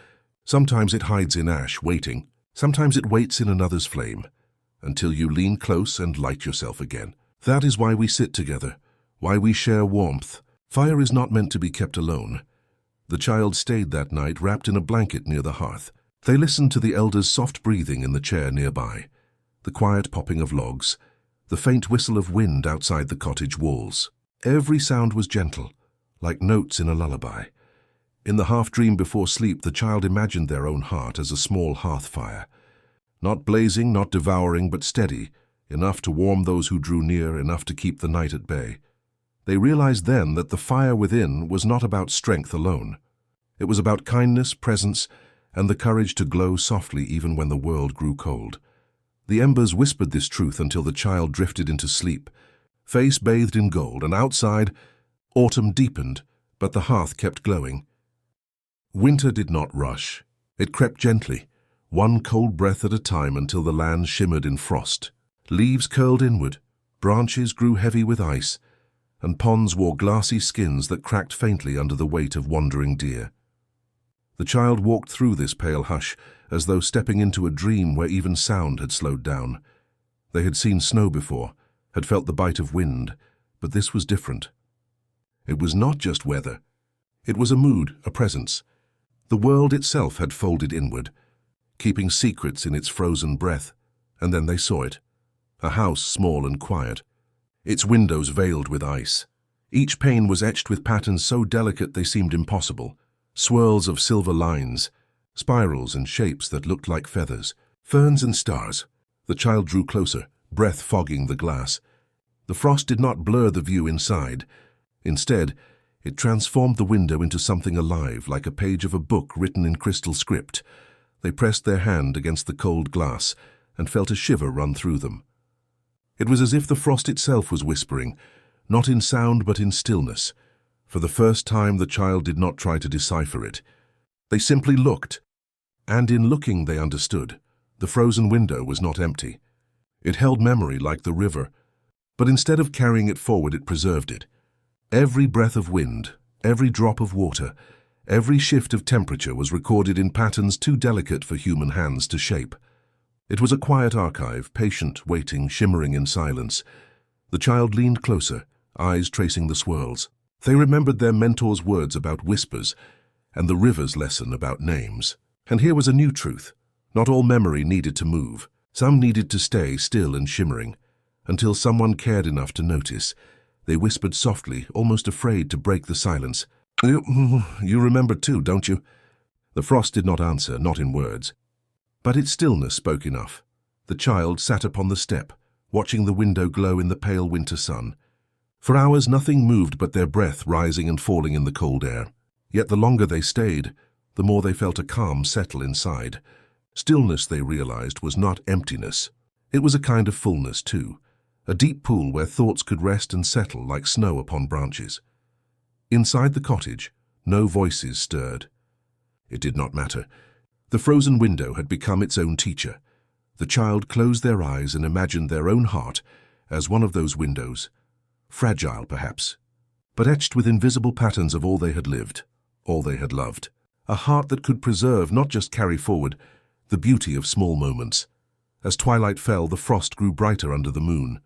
Sometimes it hides in ash, waiting. Sometimes it waits in another's flame, until you lean close and light yourself again. That is why we sit together, why we share warmth. Fire is not meant to be kept alone." The child stayed that night wrapped in a blanket near the hearth. They listened to the elder's soft breathing in the chair nearby, the quiet popping of logs, the faint whistle of wind outside the cottage walls. Every sound was gentle, like notes in a lullaby. In the half-dream before sleep, the child imagined their own heart as a small hearth fire. Not blazing, not devouring, but steady, enough to warm those who drew near, enough to keep the night at bay. They realized then that the fire within was not about strength alone. It was about kindness, presence, and the courage to glow softly even when the world grew cold. The embers whispered this truth until the child drifted into sleep, face bathed in gold, and outside, autumn deepened, but the hearth kept glowing. Winter did not rush. It crept gently, one cold breath at a time until the land shimmered in frost. Leaves curled inward, branches grew heavy with ice, and ponds wore glassy skins that cracked faintly under the weight of wandering deer. The child walked through this pale hush, as though stepping into a dream where even sound had slowed down. They had seen snow before, had felt the bite of wind, but this was different. It was not just weather. It was a mood, a presence. The world itself had folded inward, keeping secrets in its frozen breath, and then they saw it. A house small and quiet, its windows veiled with ice. Each pane was etched with patterns so delicate they seemed impossible. Swirls of silver lines, spirals and shapes that looked like feathers, ferns and stars. The child drew closer, breath fogging the glass. The frost did not blur the view inside. Instead, it transformed the window into something alive, like a page of a book written in crystal script. They pressed their hand against the cold glass and felt a shiver run through them. It was as if the frost itself was whispering, not in sound but in stillness. For the first time, the child did not try to decipher it. They simply looked, and in looking they understood. The frozen window was not empty. It held memory like the river, but instead of carrying it forward, it preserved it. Every breath of wind, every drop of water, every shift of temperature was recorded in patterns too delicate for human hands to shape. It was a quiet archive, patient, waiting, shimmering in silence. The child leaned closer, eyes tracing the swirls. They remembered their mentor's words about whispers and the river's lesson about names. And here was a new truth. Not all memory needed to move. Some needed to stay still and shimmering, until someone cared enough to notice. They whispered softly, almost afraid to break the silence. You remember too, don't you? The frost did not answer, not in words. But its stillness spoke enough. The child sat upon the step, watching the window glow in the pale winter sun. For hours nothing moved but their breath rising and falling in the cold air. Yet the longer they stayed, the more they felt a calm settle inside. Stillness, they realized, was not emptiness. It was a kind of fullness too. A deep pool where thoughts could rest and settle like snow upon branches. Inside the cottage, no voices stirred. It did not matter. The frozen window had become its own teacher. The child closed their eyes and imagined their own heart as one of those windows. Fragile, perhaps, but etched with invisible patterns of all they had lived, all they had loved. A heart that could preserve, not just carry forward, the beauty of small moments. As twilight fell, the frost grew brighter under the moon.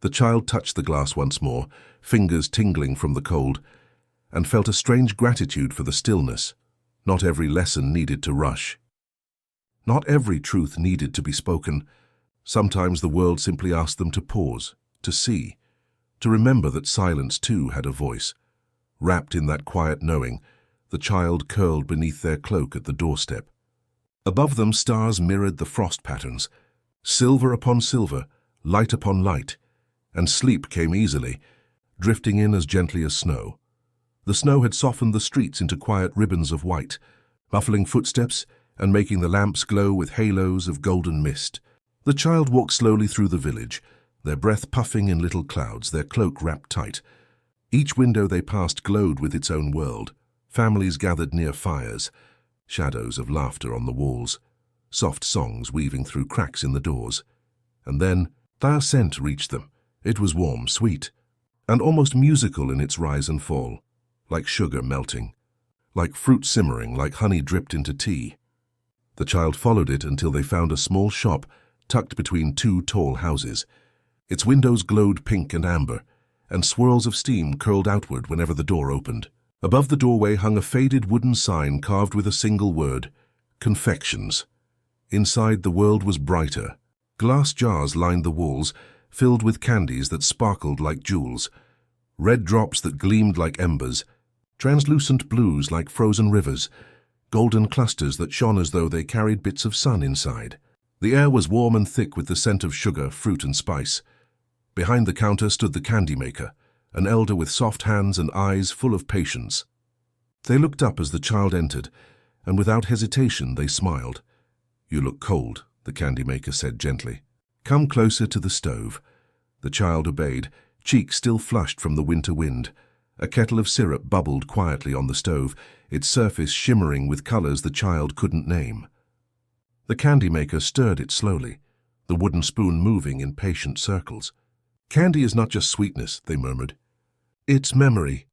The child touched the glass once more, fingers tingling from the cold, and felt a strange gratitude for the stillness. Not every lesson needed to rush. Not every truth needed to be spoken. Sometimes the world simply asked them to pause, to see, to remember that silence too had a voice. Wrapped in that quiet knowing, the child curled beneath their cloak at the doorstep. Above them stars mirrored the frost patterns, silver upon silver, light upon light, and sleep came easily, drifting in as gently as snow. The snow had softened the streets into quiet ribbons of white, muffling footsteps and making the lamps glow with halos of golden mist. The child walked slowly through the village, their breath puffing in little clouds, their cloak wrapped tight. Each window they passed glowed with its own world. Families gathered near fires, shadows of laughter on the walls, soft songs weaving through cracks in the doors. And then their scent reached them. It was warm, sweet, and almost musical in its rise and fall, like sugar melting, like fruit simmering, like honey dripped into tea. The child followed it until they found a small shop tucked between two tall houses. Its windows glowed pink and amber, and swirls of steam curled outward whenever the door opened. Above the doorway hung a faded wooden sign carved with a single word, confections. Inside, the world was brighter. Glass jars lined the walls, filled with candies that sparkled like jewels, red drops that gleamed like embers, translucent blues like frozen rivers, golden clusters that shone as though they carried bits of sun inside. The air was warm and thick with the scent of sugar, fruit, and spice. Behind the counter stood the candy maker, an elder with soft hands and eyes full of patience. They looked up as the child entered, and without hesitation they smiled. "You look cold," the candy maker said gently. "Come closer to the stove." The child obeyed, cheeks still flushed from the winter wind. A kettle of syrup bubbled quietly on the stove, its surface shimmering with colors the child couldn't name. The candy maker stirred it slowly, the wooden spoon moving in patient circles. "Candy is not just sweetness," they murmured. "It's memory.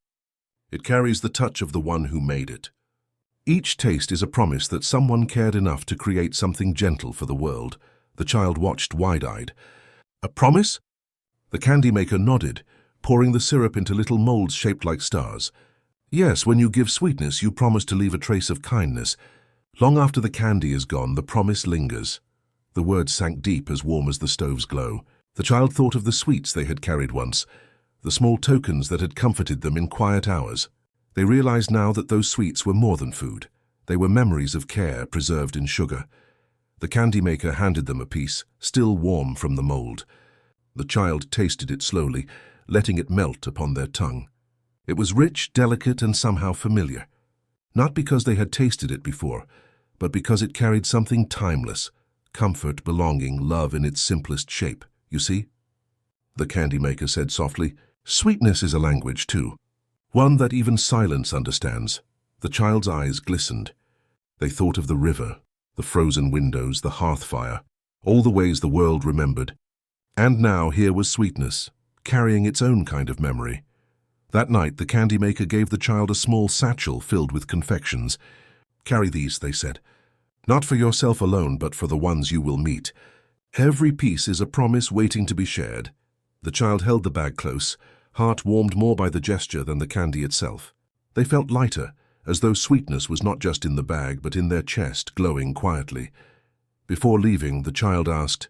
It carries the touch of the one who made it. Each taste is a promise that someone cared enough to create something gentle for the world." The child watched wide-eyed. "A promise?" The candy maker nodded, pouring the syrup into little molds shaped like stars. "Yes, when you give sweetness, you promise to leave a trace of kindness. Long after the candy is gone, the promise lingers." The words sank deep, as warm as the stove's glow. The child thought of the sweets they had carried once, the small tokens that had comforted them in quiet hours. They realized now that those sweets were more than food. They were memories of care preserved in sugar. The candy maker handed them a piece, still warm from the mold. The child tasted it slowly, letting it melt upon their tongue. It was rich, delicate, and somehow familiar. Not because they had tasted it before, but because it carried something timeless, comfort, belonging, love in its simplest shape. "You see?" the candy maker said softly. "Sweetness is a language, too. One that even silence understands." The child's eyes glistened. They thought of the river, the frozen windows, the hearth fire, all the ways the world remembered. And now here was sweetness, carrying its own kind of memory. That night the candy maker gave the child a small satchel filled with confections. "Carry these," they said. "Not for yourself alone, but for the ones you will meet. Every piece is a promise waiting to be shared." The child held the bag close, heart warmed more by the gesture than the candy itself. They felt lighter, as though sweetness was not just in the bag, but in their chest, glowing quietly. Before leaving, the child asked,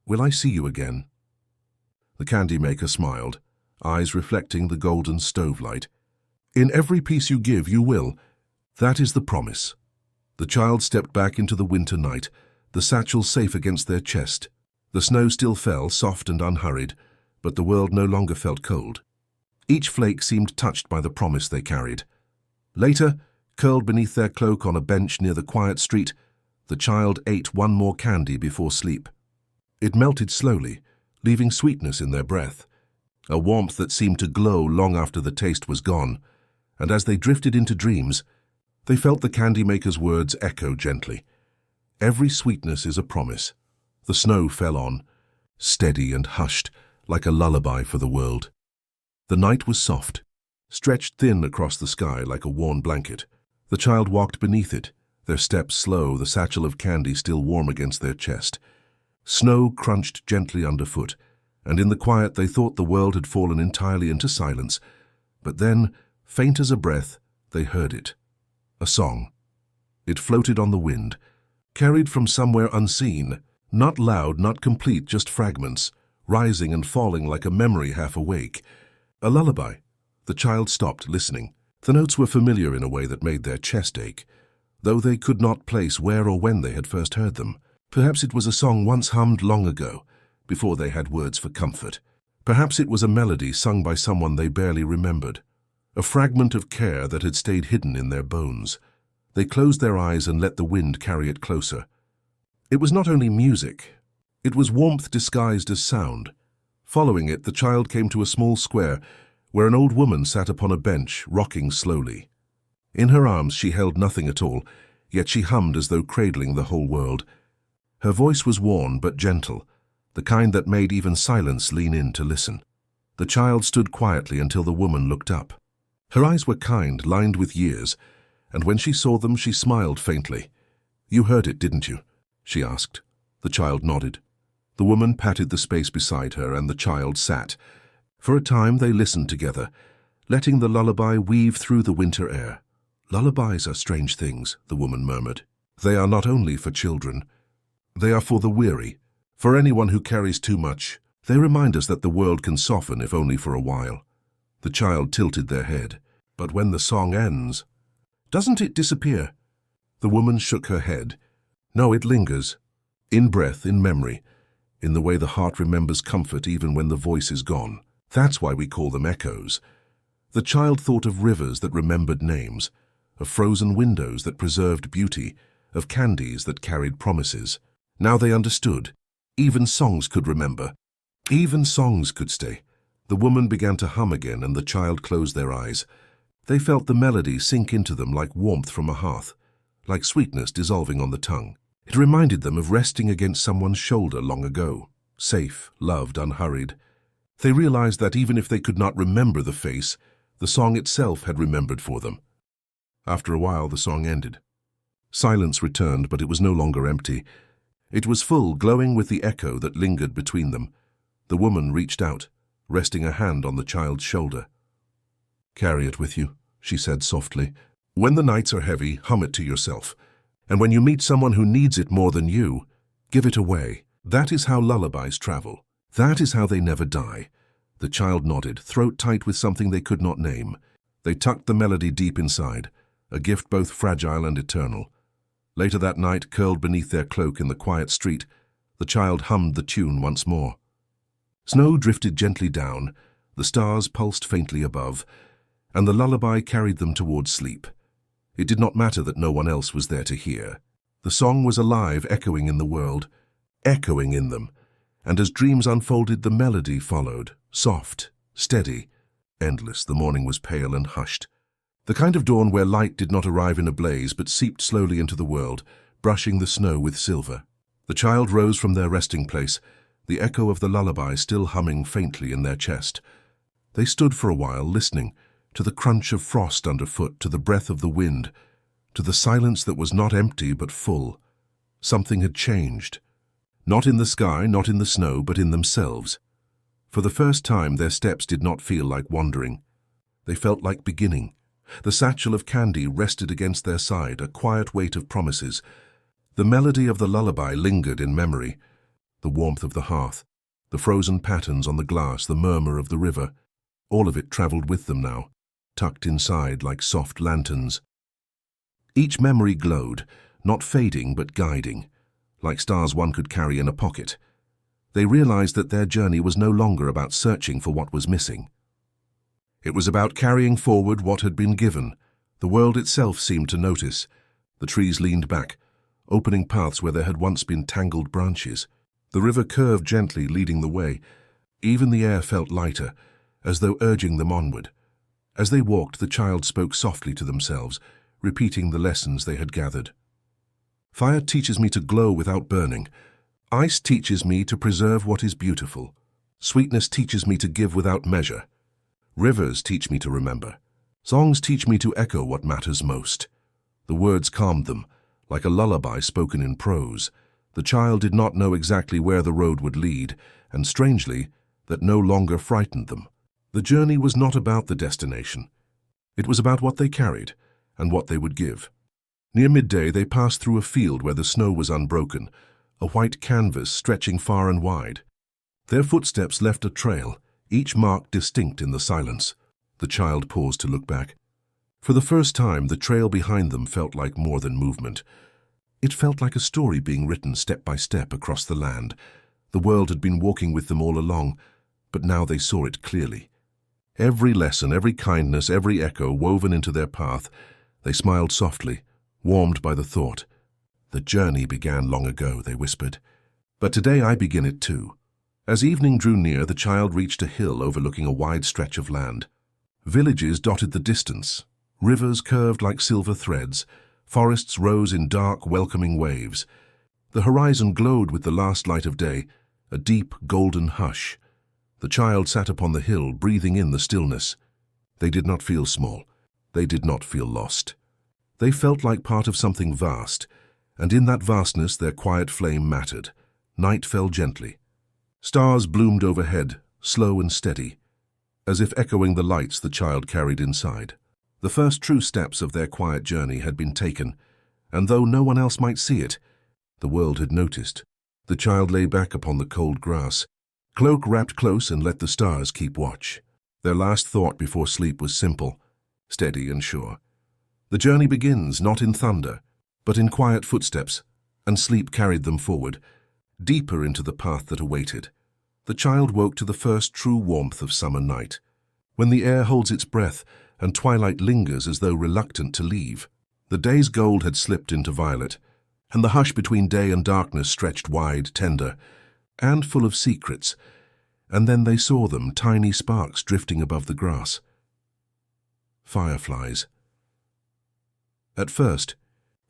"Will I see you again?" The candy maker smiled, eyes reflecting the golden stove light. "In every piece you give, you will. That is the promise." The child stepped back into the winter night, the satchel safe against their chest. The snow still fell, soft and unhurried, but the world no longer felt cold. Each flake seemed touched by the promise they carried. Later, curled beneath their cloak on a bench near the quiet street, the child ate one more candy before sleep. It melted slowly, leaving sweetness in their breath, a warmth that seemed to glow long after the taste was gone, and as they drifted into dreams, they felt the candy maker's words echo gently. "Every sweetness is a promise." The snow fell on, steady and hushed, like a lullaby for the world. The night was soft, stretched thin across the sky like a worn blanket. The child walked beneath it, their steps slow, the satchel of candy still warm against their chest. Snow crunched gently underfoot, and in the quiet they thought the world had fallen entirely into silence. But then, faint as a breath, they heard it. A song. It floated on the wind, carried from somewhere unseen, not loud, not complete, just fragments, rising and falling like a memory half awake. A lullaby. The child stopped, listening. The notes were familiar in a way that made their chest ache, though they could not place where or when they had first heard them. Perhaps it was a song once hummed long ago, before they had words for comfort. Perhaps it was a melody sung by someone they barely remembered, a fragment of care that had stayed hidden in their bones. They closed their eyes and let the wind carry it closer. It was not only music, it was warmth disguised as sound. Following it, the child came to a small square where an old woman sat upon a bench, rocking slowly. In her arms she held nothing at all, yet she hummed as though cradling the whole world. Her voice was worn but gentle, the kind that made even silence lean in to listen. The child stood quietly until the woman looked up. Her eyes were kind, lined with years, and when she saw them she smiled faintly. "You heard it, didn't you?" she asked. The child nodded. The woman patted the space beside her, and the child sat. For a time they listened together, letting the lullaby weave through the winter air. "Lullabies are strange things," the woman murmured. "They are not only for children. They are for the weary, for anyone who carries too much. They remind us that the world can soften if only for a while." The child tilted their head. "But when the song ends, doesn't it disappear?" The woman shook her head. "No, it lingers. In breath, in memory, in the way the heart remembers comfort even when the voice is gone. That's why we call them echoes." The child thought of rivers that remembered names, of frozen windows that preserved beauty, of candies that carried promises. Now they understood. Even songs could remember. Even songs could stay. The woman began to hum again, and the child closed their eyes. They felt the melody sink into them like warmth from a hearth, like sweetness dissolving on the tongue. It reminded them of resting against someone's shoulder long ago, safe, loved, unhurried. They realized that even if they could not remember the face, the song itself had remembered for them. After a while, the song ended. Silence returned, but it was no longer empty. It was full, glowing with the echo that lingered between them. The woman reached out, resting a hand on the child's shoulder. "Carry it with you," she said softly. "When the nights are heavy, hum it to yourself. And when you meet someone who needs it more than you, give it away. That is how lullabies travel. That is how they never die." The child nodded, throat tight with something they could not name. They tucked the melody deep inside, a gift both fragile and eternal. Later that night, curled beneath their cloak in the quiet street, the child hummed the tune once more. Snow drifted gently down, the stars pulsed faintly above, and the lullaby carried them towards sleep. It did not matter that no one else was there to hear. The song was alive, echoing in the world, echoing in them, and as dreams unfolded, the melody followed, soft, steady, endless. The morning was pale and hushed. The kind of dawn where light did not arrive in a blaze but seeped slowly into the world, brushing the snow with silver. The child rose from their resting place, the echo of the lullaby still humming faintly in their chest. They stood for a while, listening, to the crunch of frost underfoot, to the breath of the wind, to the silence that was not empty but full. Something had changed. Not in the sky, not in the snow, but in themselves. For the first time, their steps did not feel like wandering. They felt like beginning. The satchel of candy rested against their side, a quiet weight of promises. The melody of the lullaby lingered in memory. The warmth of the hearth, the frozen patterns on the glass, the murmur of the river, all of it traveled with them now, tucked inside like soft lanterns. Each memory glowed, not fading but guiding, like stars one could carry in a pocket. They realized that their journey was no longer about searching for what was missing. It was about carrying forward what had been given. The world itself seemed to notice. The trees leaned back, opening paths where there had once been tangled branches. The river curved gently, leading the way. Even the air felt lighter, as though urging them onward. As they walked, the child spoke softly to themselves, repeating the lessons they had gathered. "Fire teaches me to glow without burning. Ice teaches me to preserve what is beautiful. Sweetness teaches me to give without measure. Rivers teach me to remember. Songs teach me to echo what matters most." The words calmed them, like a lullaby spoken in prose. The child did not know exactly where the road would lead, and strangely, that no longer frightened them. The journey was not about the destination. It was about what they carried, and what they would give. Near midday, they passed through a field where the snow was unbroken, a white canvas stretching far and wide. Their footsteps left a trail, each mark distinct in the silence. The child paused to look back. For the first time, the trail behind them felt like more than movement. It felt like a story being written step by step across the land. The world had been walking with them all along, but now they saw it clearly. Every lesson, every kindness, every echo woven into their path. They smiled softly, warmed by the thought. "The journey began long ago," they whispered. "But today I begin it too." As evening drew near, the child reached a hill overlooking a wide stretch of land. Villages dotted the distance. Rivers curved like silver threads. Forests rose in dark, welcoming waves. The horizon glowed with the last light of day, a deep, golden hush. The child sat upon the hill, breathing in the stillness. They did not feel small. They did not feel lost. They felt like part of something vast, and in that vastness their quiet flame mattered. Night fell gently. Stars bloomed overhead, slow and steady, as if echoing the lights the child carried inside. The first true steps of their quiet journey had been taken, and though no one else might see it, the world had noticed. The child lay back upon the cold grass, cloak wrapped close, and let the stars keep watch. Their last thought before sleep was simple, steady and sure. The journey begins not in thunder, but in quiet footsteps, and sleep carried them forward, deeper into the path that awaited. The child woke to the first true warmth of summer night. When the air holds its breath, and twilight lingers as though reluctant to leave. The day's gold had slipped into violet, and the hush between day and darkness stretched wide, tender, and full of secrets. And then they saw them, tiny sparks drifting above the grass. Fireflies. At first,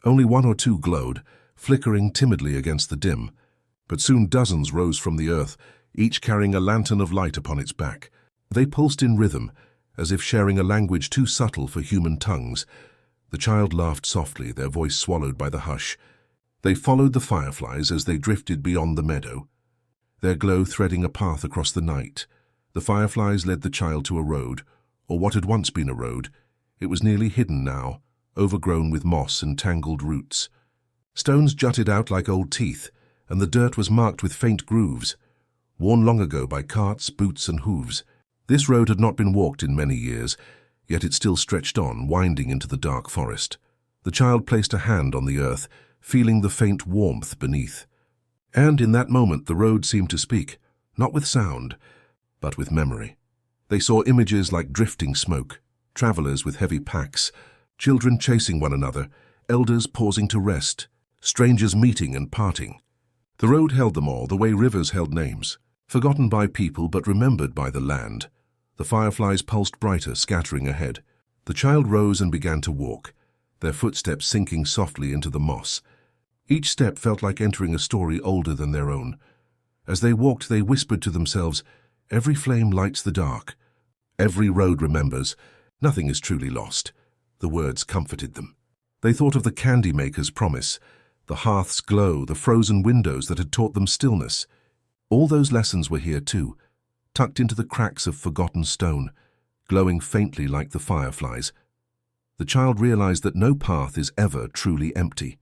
only one or two glowed, flickering timidly against the dim, but soon dozens rose from the earth, each carrying a lantern of light upon its back. They pulsed in rhythm, as if sharing a language too subtle for human tongues. The child laughed softly, their voice swallowed by the hush. They followed the fireflies as they drifted beyond the meadow, their glow threading a path across the night. The fireflies led the child to a road, or what had once been a road. It was nearly hidden now, overgrown with moss and tangled roots. Stones jutted out like old teeth, and the dirt was marked with faint grooves, worn long ago by carts, boots, and hooves. This road had not been walked in many years, yet it still stretched on, winding into the dark forest. The child placed a hand on the earth, feeling the faint warmth beneath. And in that moment the road seemed to speak, not with sound, but with memory. They saw images like drifting smoke, travelers with heavy packs, children chasing one another, elders pausing to rest, strangers meeting and parting. The road held them all, the way rivers held names, forgotten by people but remembered by the land. The fireflies pulsed brighter, scattering ahead. The child rose and began to walk, their footsteps sinking softly into the moss. Each step felt like entering a story older than their own. As they walked, they whispered to themselves, "Every flame lights the dark. Every road remembers. Nothing is truly lost." The words comforted them. They thought of the candy maker's promise, the hearth's glow, the frozen windows that had taught them stillness. All those lessons were here too, tucked into the cracks of forgotten stone, glowing faintly like the fireflies. The child realized that no path is ever truly empty.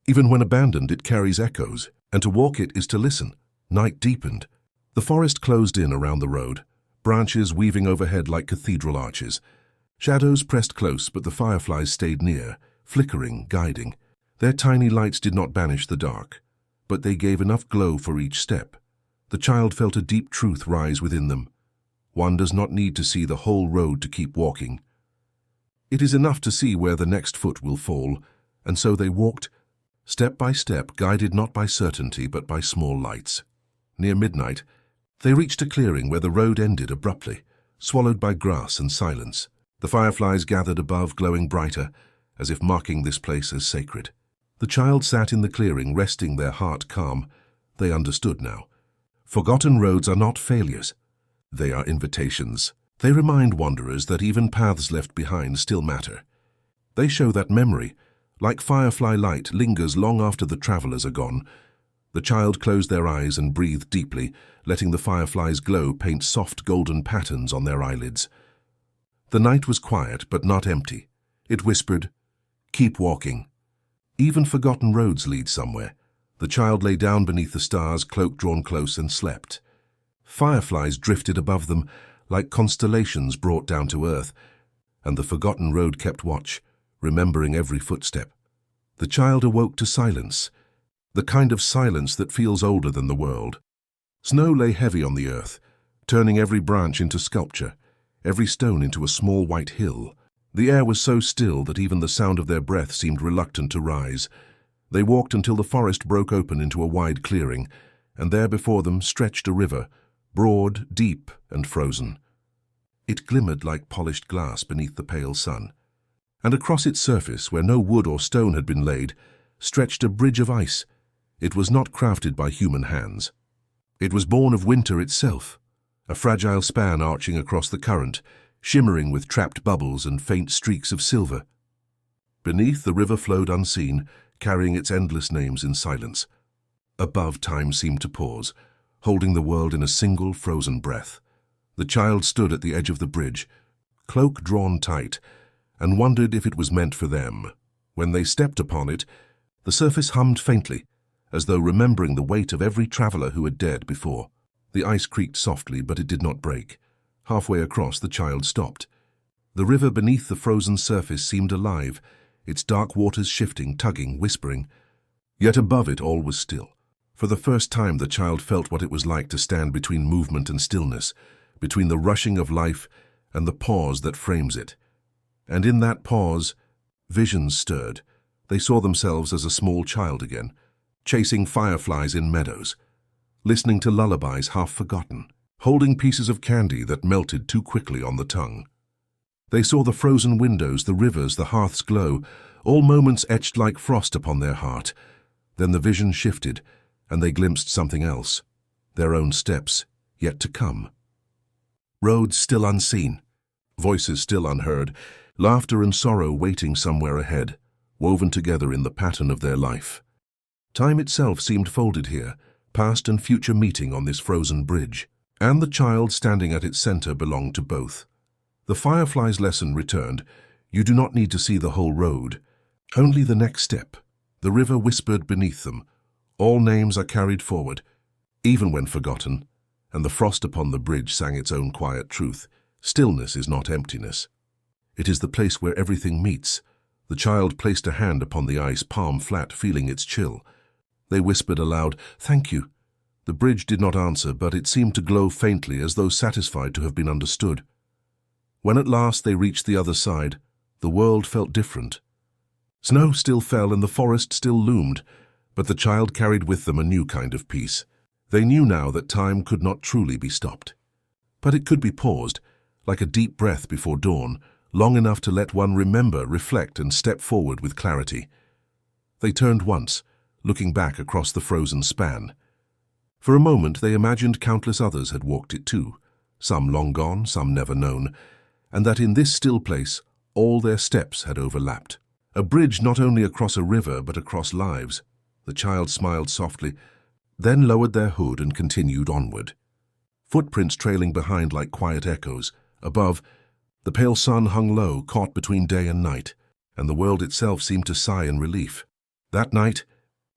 Even when abandoned, it carries echoes, and to walk it is to listen. Night deepened. The forest closed in around the road, branches weaving overhead like cathedral arches. Shadows pressed close, but the fireflies stayed near, flickering, guiding. Their tiny lights did not banish the dark, but they gave enough glow for each step. The child felt a deep truth rise within them. One does not need to see the whole road to keep walking. It is enough to see where the next foot will fall, and so they walked, step by step, guided not by certainty but by small lights. Near midnight, they reached a clearing where the road ended abruptly, swallowed by grass and silence. The fireflies gathered above, glowing brighter, as if marking this place as sacred. The child sat in the clearing, resting, their heart calm. They understood now. Forgotten roads are not failures. They are invitations. They remind wanderers that even paths left behind still matter. They show that memory, like firefly light, lingers long after the travelers are gone. The child closed their eyes and breathed deeply, letting the fireflies' glow paint soft golden patterns on their eyelids. The night was quiet but not empty. It whispered, "Keep walking. Even forgotten roads lead somewhere." The child lay down beneath the stars, cloak drawn close, and slept. Fireflies drifted above them like constellations brought down to earth, and the forgotten road kept watch, remembering every footstep. The child awoke to silence, the kind of silence that feels older than the world. Snow lay heavy on the earth, turning every branch into sculpture, every stone into a small white hill. The air was so still that even the sound of their breath seemed reluctant to rise. They walked until the forest broke open into a wide clearing, and there before them stretched a river, broad, deep, and frozen. It glimmered like polished glass beneath the pale sun, and across its surface, where no wood or stone had been laid, stretched a bridge of ice. It was not crafted by human hands. It was born of winter itself, a fragile span arching across the current, shimmering with trapped bubbles and faint streaks of silver. Beneath, the river flowed unseen, carrying its endless names in silence. Above, time seemed to pause, holding the world in a single frozen breath. The child stood at the edge of the bridge, cloak drawn tight, and wondered if it was meant for them. When they stepped upon it, the surface hummed faintly, as though remembering the weight of every traveler who had dared before. The ice creaked softly, but it did not break. Halfway across, the child stopped. The river beneath the frozen surface seemed alive, its dark waters shifting, tugging, whispering. Yet above it all was still. For the first time the child felt what it was like to stand between movement and stillness, between the rushing of life and the pause that frames it. And in that pause, visions stirred. They saw themselves as a small child again, chasing fireflies in meadows, listening to lullabies half forgotten, holding pieces of candy that melted too quickly on the tongue. They saw the frozen windows, the rivers, the hearth's glow, all moments etched like frost upon their heart. Then the vision shifted, and they glimpsed something else, their own steps, yet to come. Roads still unseen, voices still unheard, laughter and sorrow waiting somewhere ahead, woven together in the pattern of their life. Time itself seemed folded here, past and future meeting on this frozen bridge, and the child standing at its center belonged to both. The firefly's lesson returned. You do not need to see the whole road, only the next step. The river whispered beneath them. All names are carried forward, even when forgotten, and the frost upon the bridge sang its own quiet truth. Stillness is not emptiness. It is the place where everything meets. The child placed a hand upon the ice, palm flat, feeling its chill. They whispered aloud, "Thank you." The bridge did not answer, but it seemed to glow faintly as though satisfied to have been understood. When at last they reached the other side, the world felt different. Snow still fell and the forest still loomed, but the child carried with them a new kind of peace. They knew now that time could not truly be stopped. But it could be paused, like a deep breath before dawn, long enough to let one remember, reflect, and step forward with clarity. They turned once, looking back across the frozen span. For a moment they imagined countless others had walked it too, some long gone, some never known, and that in this still place all their steps had overlapped. A bridge not only across a river but across lives. The child smiled softly, then lowered their hood and continued onward. Footprints trailing behind like quiet echoes. Above, the pale sun hung low, caught between day and night, and the world itself seemed to sigh in relief. That night,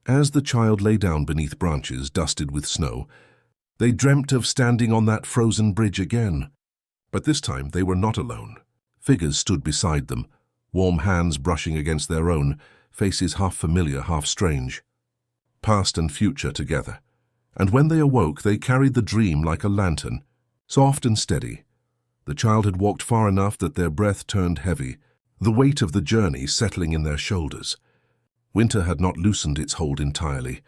as the child lay down beneath branches dusted with snow, they dreamt of standing on that frozen bridge again. But this time they were not alone. Figures stood beside them, warm hands brushing against their own, faces half familiar, half strange. Past and future together. And when they awoke, they carried the dream like a lantern, soft and steady. The child had walked far enough that their breath turned heavy, the weight of the journey settling in their shoulders. Winter had not loosened its hold entirely,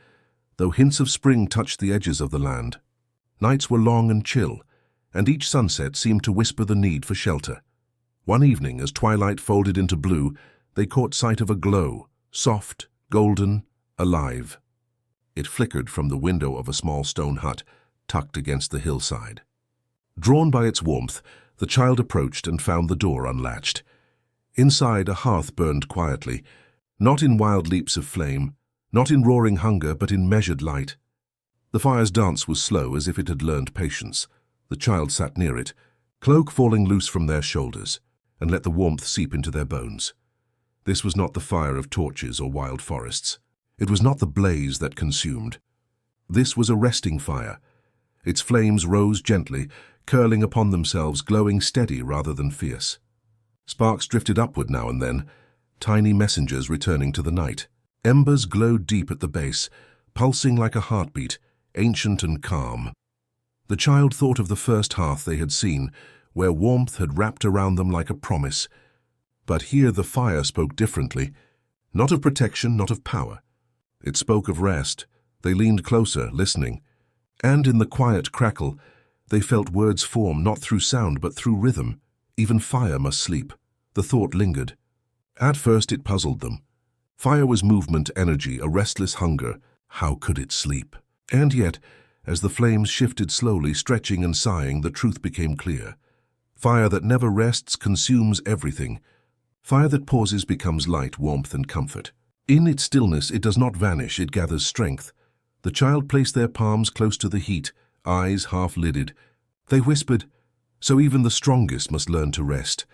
though hints of spring touched the edges of the land. Nights were long and chill, and each sunset seemed to whisper the need for shelter. One evening, as twilight folded into blue, they caught sight of a glow, soft, golden, alive. It flickered from the window of a small stone hut, tucked against the hillside. Drawn by its warmth, the child approached and found the door unlatched. Inside, a hearth burned quietly, not in wild leaps of flame, not in roaring hunger, but in measured light. The fire's dance was slow, as if it had learned patience. The child sat near it, cloak falling loose from their shoulders, and let the warmth seep into their bones. This was not the fire of torches or wild forests. It was not the blaze that consumed. This was a resting fire. Its flames rose gently, curling upon themselves, glowing steady rather than fierce. Sparks drifted upward now and then, tiny messengers returning to the night. Embers glowed deep at the base, pulsing like a heartbeat, ancient and calm. The child thought of the first hearth they had seen, where warmth had wrapped around them like a promise. But here the fire spoke differently, not of protection, not of power. It spoke of rest. They leaned closer, listening, and in the quiet crackle, they felt words form not through sound but through rhythm. Even fire must sleep. The thought lingered. At first it puzzled them. Fire was movement, energy, a restless hunger. How could it sleep? And yet, as the flames shifted slowly, stretching and sighing, the truth became clear. Fire that never rests consumes everything. Fire that pauses becomes light, warmth, and comfort. In its stillness, it does not vanish, it gathers strength. The child placed their palms close to the heat, eyes half-lidded. They whispered, "So even the strongest must learn to rest."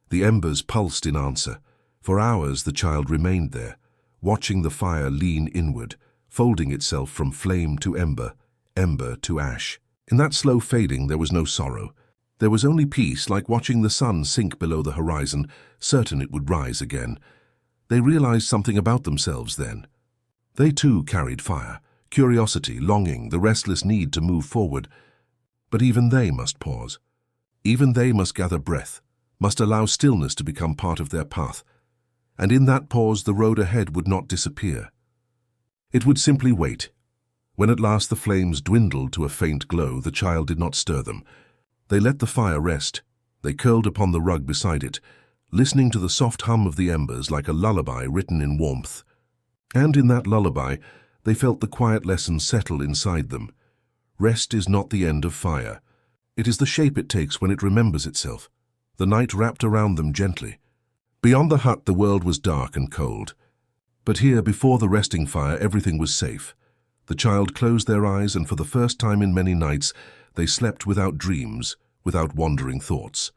The embers pulsed in answer. For hours the child remained there, watching the fire lean inward, folding itself from flame to ember, ember to ash. In that slow fading there was no sorrow. There was only peace, like watching the sun sink below the horizon, certain it would rise again. They realized something about themselves then. They too carried fire, curiosity, longing, the restless need to move forward. But even they must pause. Even they must gather breath. must allow stillness to become part of their path, and in that pause the road ahead would not disappear. It would simply wait. When at last the flames dwindled to a faint glow, the child did not stir them. They let the fire rest. They curled upon the rug beside it, listening to the soft hum of the embers like a lullaby written in warmth. And in that lullaby, they felt the quiet lesson settle inside them. Rest is not the end of fire. It is the shape it takes when it remembers itself. The night wrapped around them gently. Beyond the hut, the world was dark and cold. But here, before the resting fire, everything was safe. The child closed their eyes, and for the first time in many nights, they slept without dreams, without wandering thoughts.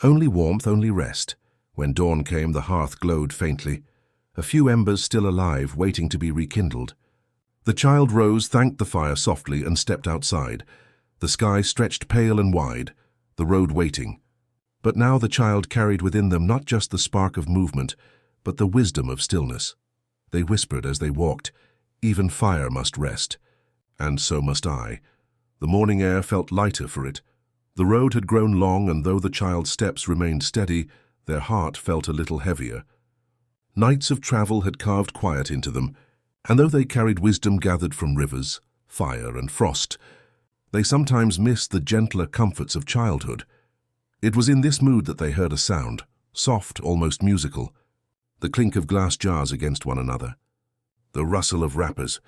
Only warmth, only rest. When dawn came, the hearth glowed faintly, a few embers still alive, waiting to be rekindled. The child rose, thanked the fire softly, and stepped outside. The sky stretched pale and wide, the road waiting. But now the child carried within them not just the spark of movement, but the wisdom of stillness. They whispered as they walked, "Even fire must rest." And so must I. The morning air felt lighter for it. The road had grown long, and though the child's steps remained steady, their heart felt a little heavier. Nights of travel had carved quiet into them, and though they carried wisdom gathered from rivers, fire, and frost, they sometimes missed the gentler comforts of childhood. It was in this mood that they heard a sound, soft, almost musical, the clink of glass jars against one another, the rustle of wrappers,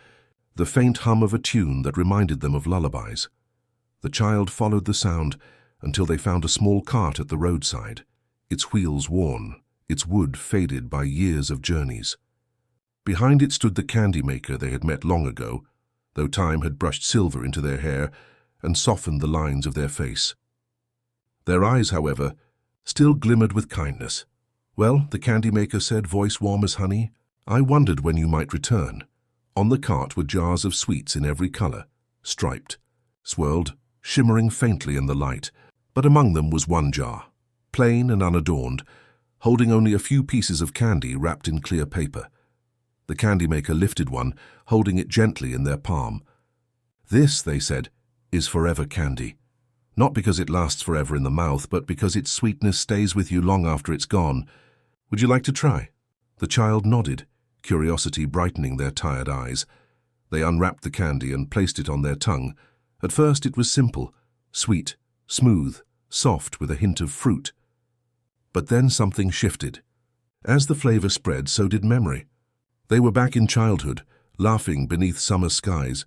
the faint hum of a tune that reminded them of lullabies. The child followed the sound until they found a small cart at the roadside, its wheels worn, its wood faded by years of journeys. Behind it stood the candy maker they had met long ago, though time had brushed silver into their hair and softened the lines of their face. Their eyes, however, still glimmered with kindness. "Well," the candy maker said, voice warm as honey, "I wondered when you might return." On the cart were jars of sweets in every color, striped, swirled, shimmering faintly in the light, but among them was one jar, plain and unadorned, holding only a few pieces of candy wrapped in clear paper. The candy maker lifted one, holding it gently in their palm. "This," they said, "is forever candy. Not because it lasts forever in the mouth, but because its sweetness stays with you long after it's gone. Would you like to try?" The child nodded, curiosity brightening their tired eyes. They unwrapped the candy and placed it on their tongue. At first it was simple, sweet, smooth, soft with a hint of fruit. But then something shifted. As the flavor spread, so did memory. They were back in childhood, laughing beneath summer skies.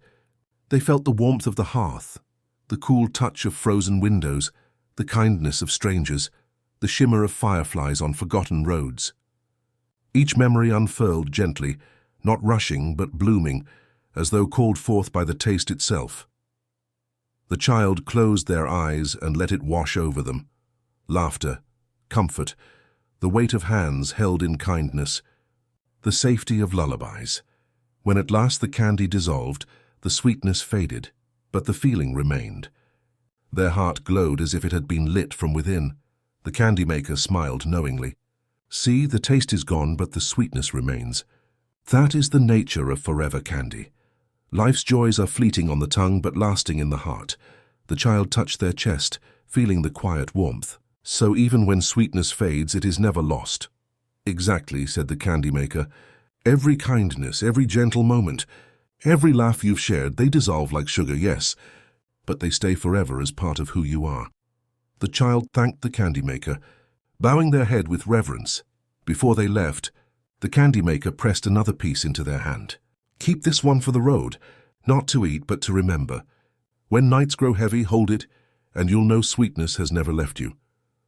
They felt the warmth of the hearth, the cool touch of frozen windows, the kindness of strangers, the shimmer of fireflies on forgotten roads. Each memory unfurled gently, not rushing but blooming, as though called forth by the taste itself. The child closed their eyes and let it wash over them. Laughter, comfort, the weight of hands held in kindness, the safety of lullabies. When at last the candy dissolved, the sweetness faded, but the feeling remained. Their heart glowed as if it had been lit from within. The candy maker smiled knowingly. "See, the taste is gone, but the sweetness remains. That is the nature of forever candy. Life's joys are fleeting on the tongue, but lasting in the heart." The child touched their chest, feeling the quiet warmth. "So even when sweetness fades, it is never lost." "Exactly," said the candy maker. "Every kindness, every gentle moment, every laugh you've shared, they dissolve like sugar, yes, but they stay forever as part of who you are." The child thanked the candy maker, bowing their head with reverence. Before they left, the candy maker pressed another piece into their hand. "Keep this one for the road, not to eat, but to remember. When nights grow heavy, hold it, and you'll know sweetness has never left you."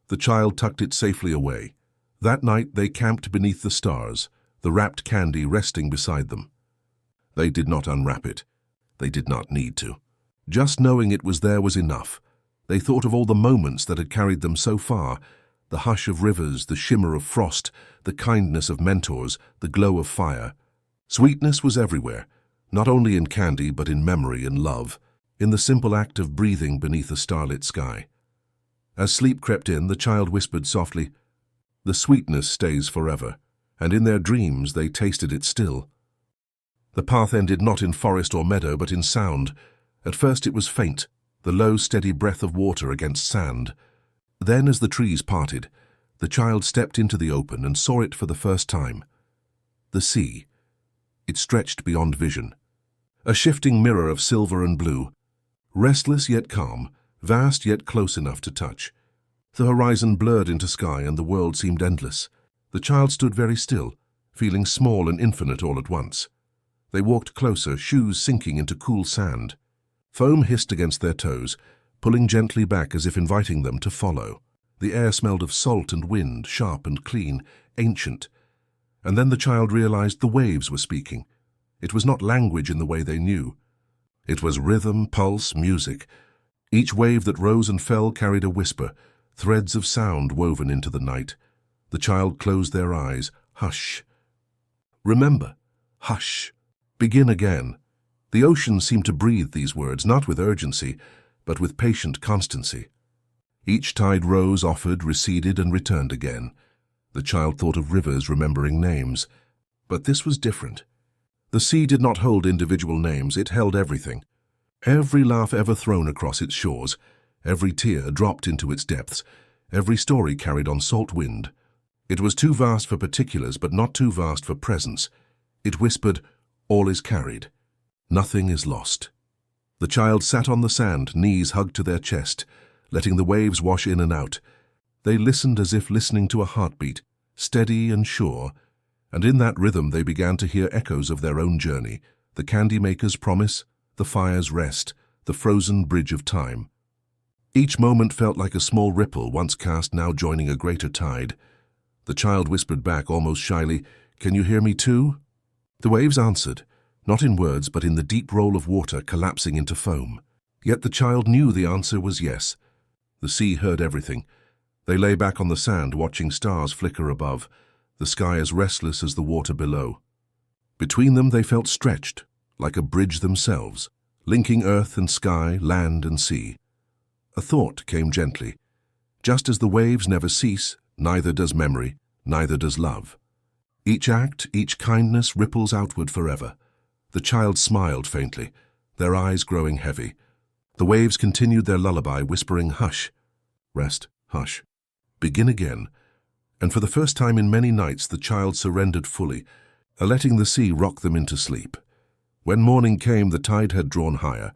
The child tucked it safely away. That night they camped beneath the stars, the wrapped candy resting beside them. They did not unwrap it. They did not need to. Just knowing it was there was enough. They thought of all the moments that had carried them so far, the hush of rivers, the shimmer of frost, the kindness of mentors, the glow of fire. Sweetness was everywhere, not only in candy but in memory and love, in the simple act of breathing beneath a starlit sky. As sleep crept in, the child whispered softly, "The sweetness stays forever," and in their dreams they tasted it still. The path ended not in forest or meadow, but in sound. At first it was faint, the low, steady breath of water against sand. Then, as the trees parted, The child stepped into the open and saw it for the first time. The sea. It stretched beyond vision. A shifting mirror of silver and blue, restless yet calm, vast yet close enough to touch. The horizon blurred into sky and the world seemed endless. The child stood very still, feeling small and infinite all at once. They walked closer, shoes sinking into cool sand. Foam hissed against their toes, pulling gently back as if inviting them to follow. The air smelled of salt and wind, sharp and clean, ancient. And then the child realized the waves were speaking. It was not language in the way they knew. It was rhythm, pulse, music. Each wave that rose and fell carried a whisper, threads of sound woven into the night. The child closed their eyes. Hush. Remember. Hush. Begin again. The ocean seemed to breathe these words, not with urgency, but with patient constancy. Each tide rose, offered, receded, and returned again. The child thought of rivers remembering names. But this was different. The sea did not hold individual names, it held everything. Every laugh ever thrown across its shores, every tear dropped into its depths, every story carried on salt wind. It was too vast for particulars, but not too vast for presence. It whispered, all is carried. Nothing is lost. The child sat on the sand, knees hugged to their chest, letting the waves wash in and out. They listened as if listening to a heartbeat, steady and sure, and in that rhythm they began to hear echoes of their own journey, the candy maker's promise, the fire's rest, the frozen bridge of time. Each moment felt like a small ripple, once cast, now joining a greater tide. The child whispered back almost shyly, "Can you hear me too?" The waves answered, not in words but in the deep roll of water collapsing into foam. Yet the child knew the answer was yes. The sea heard everything. They lay back on the sand, watching stars flicker above, the sky as restless as the water below. Between them they felt stretched, like a bridge themselves, linking earth and sky, land and sea. A thought came gently. Just as the waves never cease, neither does memory, neither does love. Each act, each kindness ripples outward forever. The child smiled faintly, their eyes growing heavy. The waves continued their lullaby, whispering, "Hush, rest, hush, begin again." And for the first time in many nights the child surrendered fully, letting the sea rock them into sleep. When morning came, the tide had drawn higher,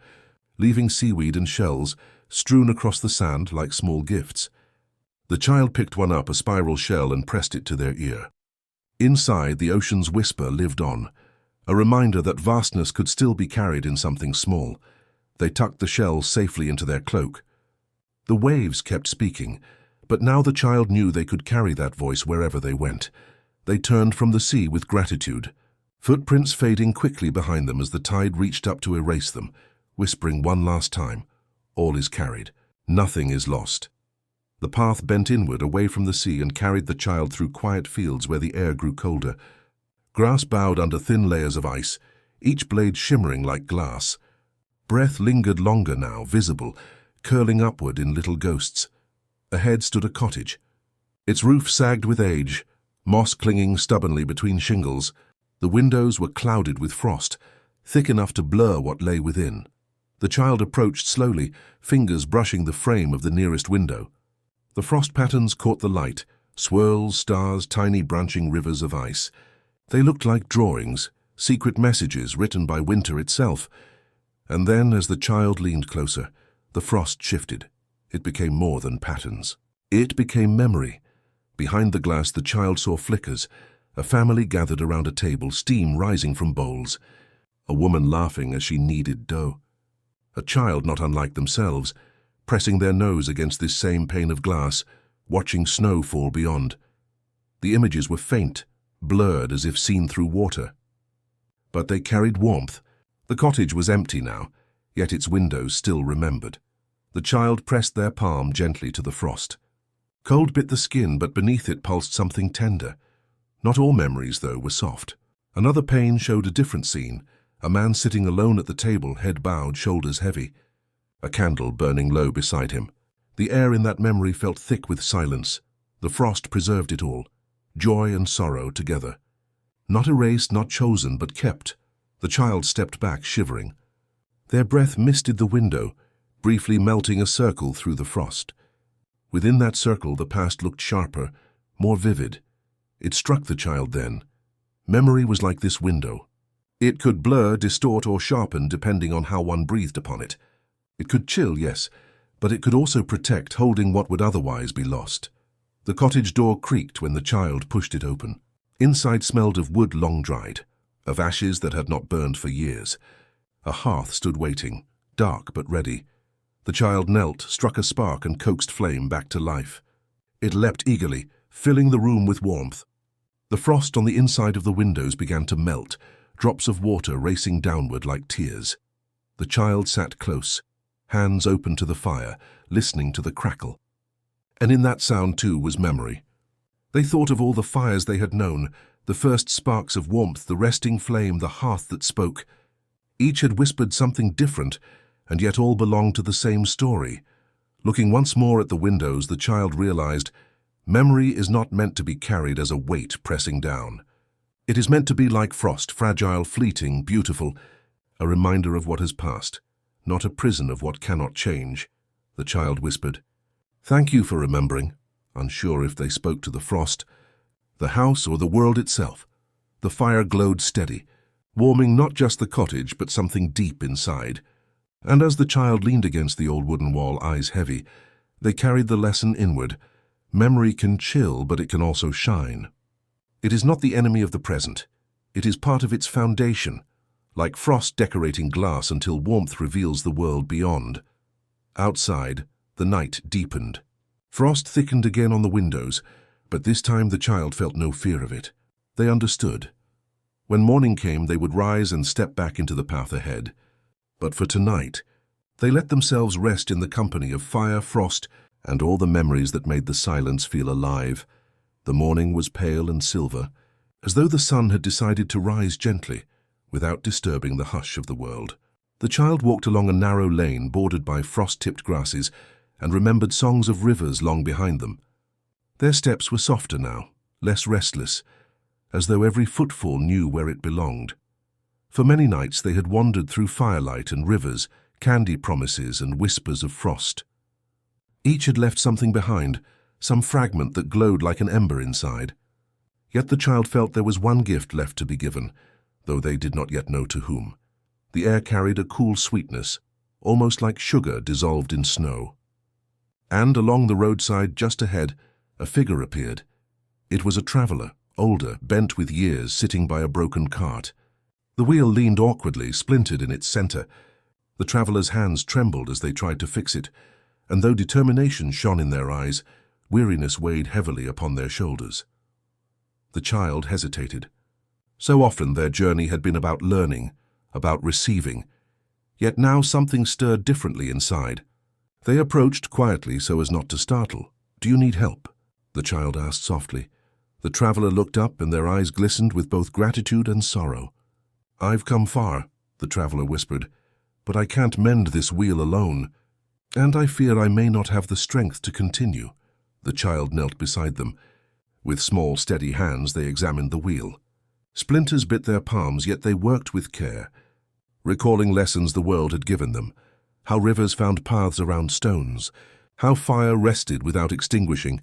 leaving seaweed and shells strewn across the sand like small gifts. The child picked one up, a spiral shell, and pressed it to their ear. Inside, the ocean's whisper lived on, a reminder that vastness could still be carried in something small. They tucked the shell safely into their cloak. The waves kept speaking, but now the child knew they could carry that voice wherever they went. They turned from the sea with gratitude, footprints fading quickly behind them as the tide reached up to erase them, whispering one last time, "All is carried. Nothing is lost." The path bent inward away from the sea and carried the child through quiet fields where the air grew colder. Grass bowed under thin layers of ice, each blade shimmering like glass. Breath lingered longer now, visible, curling upward in little ghosts. Ahead stood a cottage. Its roof sagged with age, moss clinging stubbornly between shingles. The windows were clouded with frost, thick enough to blur what lay within. The child approached slowly, fingers brushing the frame of the nearest window. The frost patterns caught the light, swirls, stars, tiny branching rivers of ice. They looked like drawings, secret messages written by winter itself. And then, as the child leaned closer, the frost shifted. It became more than patterns. It became memory. Behind the glass, the child saw flickers, a family gathered around a table, steam rising from bowls, a woman laughing as she kneaded dough, a child not unlike themselves, pressing their nose against this same pane of glass, watching snow fall beyond. The images were faint, blurred as if seen through water. But they carried warmth. The cottage was empty now, yet its windows still remembered. The child pressed their palm gently to the frost. Cold bit the skin, but beneath it pulsed something tender. Not all memories, though, were soft. Another pane showed a different scene, a man sitting alone at the table, head bowed, shoulders heavy. A candle burning low beside him. The air in that memory felt thick with silence. The frost preserved it all, joy and sorrow together. Not erased, not chosen, but kept. The child stepped back, shivering. Their breath misted the window, briefly melting a circle through the frost. Within that circle, the past looked sharper, more vivid. It struck the child then. Memory was like this window. It could blur, distort, or sharpen depending on how one breathed upon it. It could chill, yes, but it could also protect, holding what would otherwise be lost. The cottage door creaked when the child pushed it open. Inside smelled of wood long dried, of ashes that had not burned for years. A hearth stood waiting, dark but ready. The child knelt, struck a spark, and coaxed flame back to life. It leapt eagerly, filling the room with warmth. The frost on the inside of the windows began to melt, drops of water racing downward like tears. The child sat close, hands open to the fire, listening to the crackle. And in that sound, too, was memory. They thought of all the fires they had known, the first sparks of warmth, the resting flame, the hearth that spoke. Each had whispered something different, and yet all belonged to the same story. Looking once more at the windows, the child realized memory is not meant to be carried as a weight pressing down. It is meant to be like frost, fragile, fleeting, beautiful, a reminder of what has passed, not a prison of what cannot change. The child whispered, "Thank you for remembering," unsure if they spoke to the frost, the house, or the world itself. The fire glowed steady, warming not just the cottage but something deep inside. And as the child leaned against the old wooden wall, eyes heavy, they carried the lesson inward. Memory can chill, but it can also shine. It is not the enemy of the present. It is part of its foundation, like frost decorating glass until warmth reveals the world beyond. Outside, the night deepened. Frost thickened again on the windows, but this time the child felt no fear of it. They understood. When morning came, they would rise and step back into the path ahead. But for tonight, they let themselves rest in the company of fire, frost, and all the memories that made the silence feel alive. The morning was pale and silver, as though the sun had decided to rise gently, without disturbing the hush of the world. The child walked along a narrow lane bordered by frost-tipped grasses and remembered songs of rivers long behind them. Their steps were softer now, less restless, as though every footfall knew where it belonged. For many nights they had wandered through firelight and rivers, candy promises and whispers of frost. Each had left something behind, some fragment that glowed like an ember inside. Yet the child felt there was one gift left to be given, though they did not yet know to whom. The air carried a cool sweetness, almost like sugar dissolved in snow. And along the roadside just ahead, a figure appeared. It was a traveler, older, bent with years, sitting by a broken cart. The wheel leaned awkwardly, splintered in its center. The traveler's hands trembled as they tried to fix it, and though determination shone in their eyes, weariness weighed heavily upon their shoulders. The child hesitated. So often their journey had been about learning, about receiving. Yet now something stirred differently inside. They approached quietly so as not to startle. "Do you need help?" the child asked softly. The traveler looked up, and their eyes glistened with both gratitude and sorrow. "I've come far," the traveler whispered, "but I can't mend this wheel alone, and I fear I may not have the strength to continue." The child knelt beside them. With small, steady hands they examined the wheel. Splinters bit their palms, yet they worked with care, recalling lessons the world had given them, how rivers found paths around stones, how fire rested without extinguishing,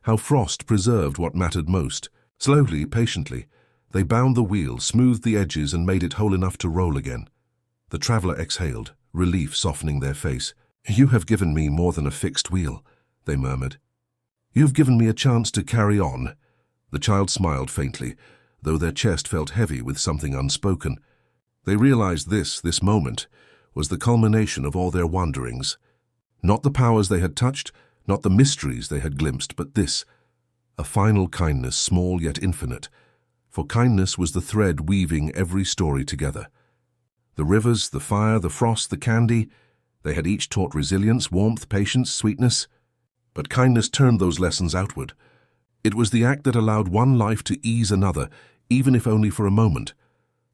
how frost preserved what mattered most. Slowly, patiently, they bound the wheel, smoothed the edges, and made it whole enough to roll again. The traveler exhaled, relief softening their face. "You have given me more than a fixed wheel," they murmured. "You've given me a chance to carry on." The child smiled faintly, though their chest felt heavy with something unspoken. They realized this moment, was the culmination of all their wanderings. Not the powers they had touched, not the mysteries they had glimpsed, but this, a final kindness, small yet infinite. For kindness was the thread weaving every story together. The rivers, the fire, the frost, the candy, they had each taught resilience, warmth, patience, sweetness. But kindness turned those lessons outward. It was the act that allowed one life to ease another, even if only for a moment.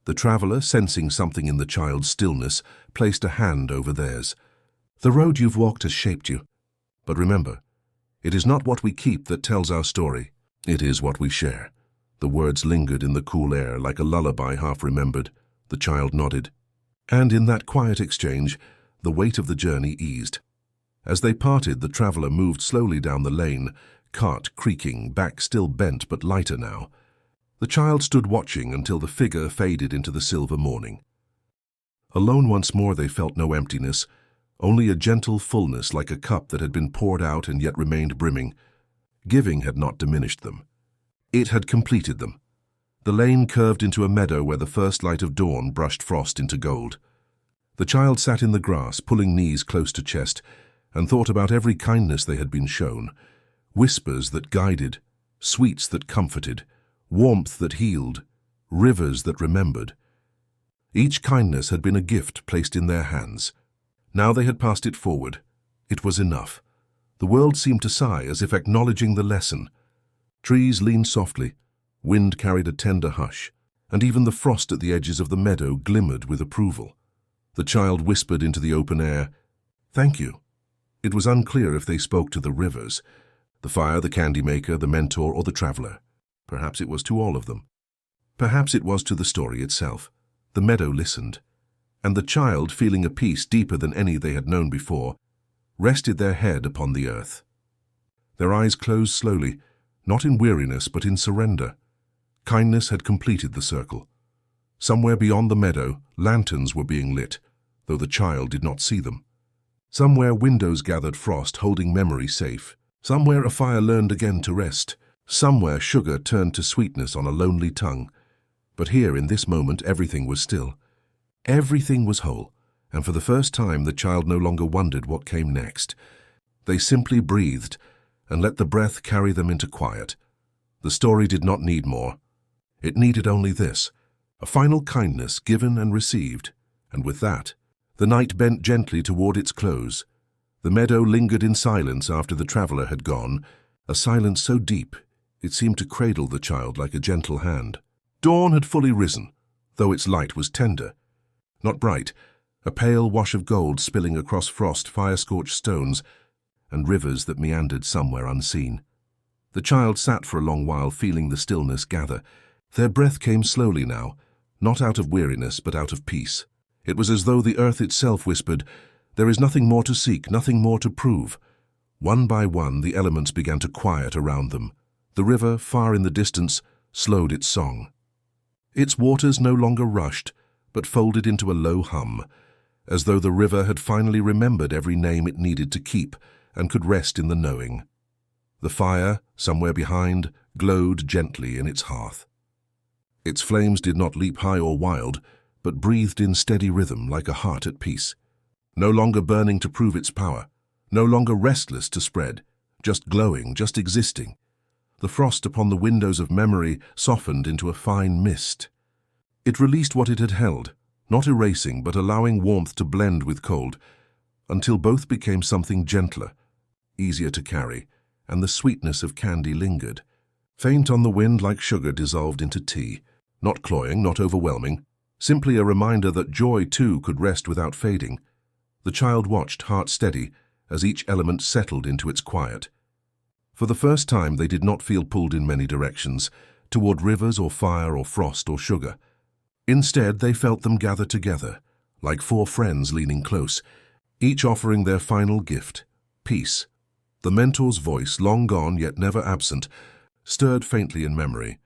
The traveler, sensing something in the child's stillness, placed a hand over theirs. "The road you've walked has shaped you. But remember, it is not what we keep that tells our story. It is what we share." The words lingered in the cool air like a lullaby half remembered. The child nodded. And in that quiet exchange, the weight of the journey eased. As they parted, the traveler moved slowly down the lane, cart creaking, back still bent but lighter now. The child stood watching until the figure faded into the silver morning. Alone once more, they felt no emptiness, only a gentle fullness like a cup that had been poured out and yet remained brimming. Giving had not diminished them. It had completed them. The lane curved into a meadow where the first light of dawn brushed frost into gold. The child sat in the grass, pulling knees close to chest, and thought about every kindness they had been shown. Whispers that guided, sweets that comforted, warmth that healed, rivers that remembered. Each kindness had been a gift placed in their hands. Now they had passed it forward. It was enough. The world seemed to sigh as if acknowledging the lesson. Trees leaned softly, wind carried a tender hush, and even the frost at the edges of the meadow glimmered with approval. The child whispered into the open air, "Thank you." It was unclear if they spoke to the rivers, the fire, the candy maker, the mentor, or the traveler. Perhaps it was to all of them. Perhaps it was to the story itself. The meadow listened, and the child, feeling a peace deeper than any they had known before, rested their head upon the earth. Their eyes closed slowly, not in weariness but in surrender. Kindness had completed the circle. Somewhere beyond the meadow, lanterns were being lit, though the child did not see them. Somewhere windows gathered frost, holding memory safe. Somewhere a fire learned again to rest. Somewhere sugar turned to sweetness on a lonely tongue. But here, in this moment, everything was still. Everything was whole, and for the first time the child no longer wondered what came next. They simply breathed and let the breath carry them into quiet. The story did not need more. It needed only this, a final kindness given and received, and with that, the night bent gently toward its close. The meadow lingered in silence after the traveler had gone, a silence so deep it seemed to cradle the child like a gentle hand. Dawn had fully risen, though its light was tender. Not bright, a pale wash of gold spilling across frost, fire-scorched stones, and rivers that meandered somewhere unseen. The child sat for a long while, feeling the stillness gather. Their breath came slowly now, not out of weariness but out of peace. It was as though the earth itself whispered, "There is nothing more to seek, nothing more to prove." One by one, the elements began to quiet around them. The river, far in the distance, slowed its song. Its waters no longer rushed, but folded into a low hum, as though the river had finally remembered every name it needed to keep and could rest in the knowing. The fire, somewhere behind, glowed gently in its hearth. Its flames did not leap high or wild, but breathed in steady rhythm like a heart at peace. No longer burning to prove its power, no longer restless to spread, just glowing, just existing. The frost upon the windows of memory softened into a fine mist. It released what it had held, not erasing but allowing warmth to blend with cold, until both became something gentler, easier to carry, and the sweetness of candy lingered. Faint on the wind like sugar dissolved into tea, not cloying, not overwhelming, simply a reminder that joy too could rest without fading. The child watched, heart steady, as each element settled into its quiet. For the first time they did not feel pulled in many directions, toward rivers or fire or frost or sugar. Instead, they felt them gather together, like four friends leaning close, each offering their final gift, peace. The mentor's voice, long gone yet never absent, stirred faintly in memory.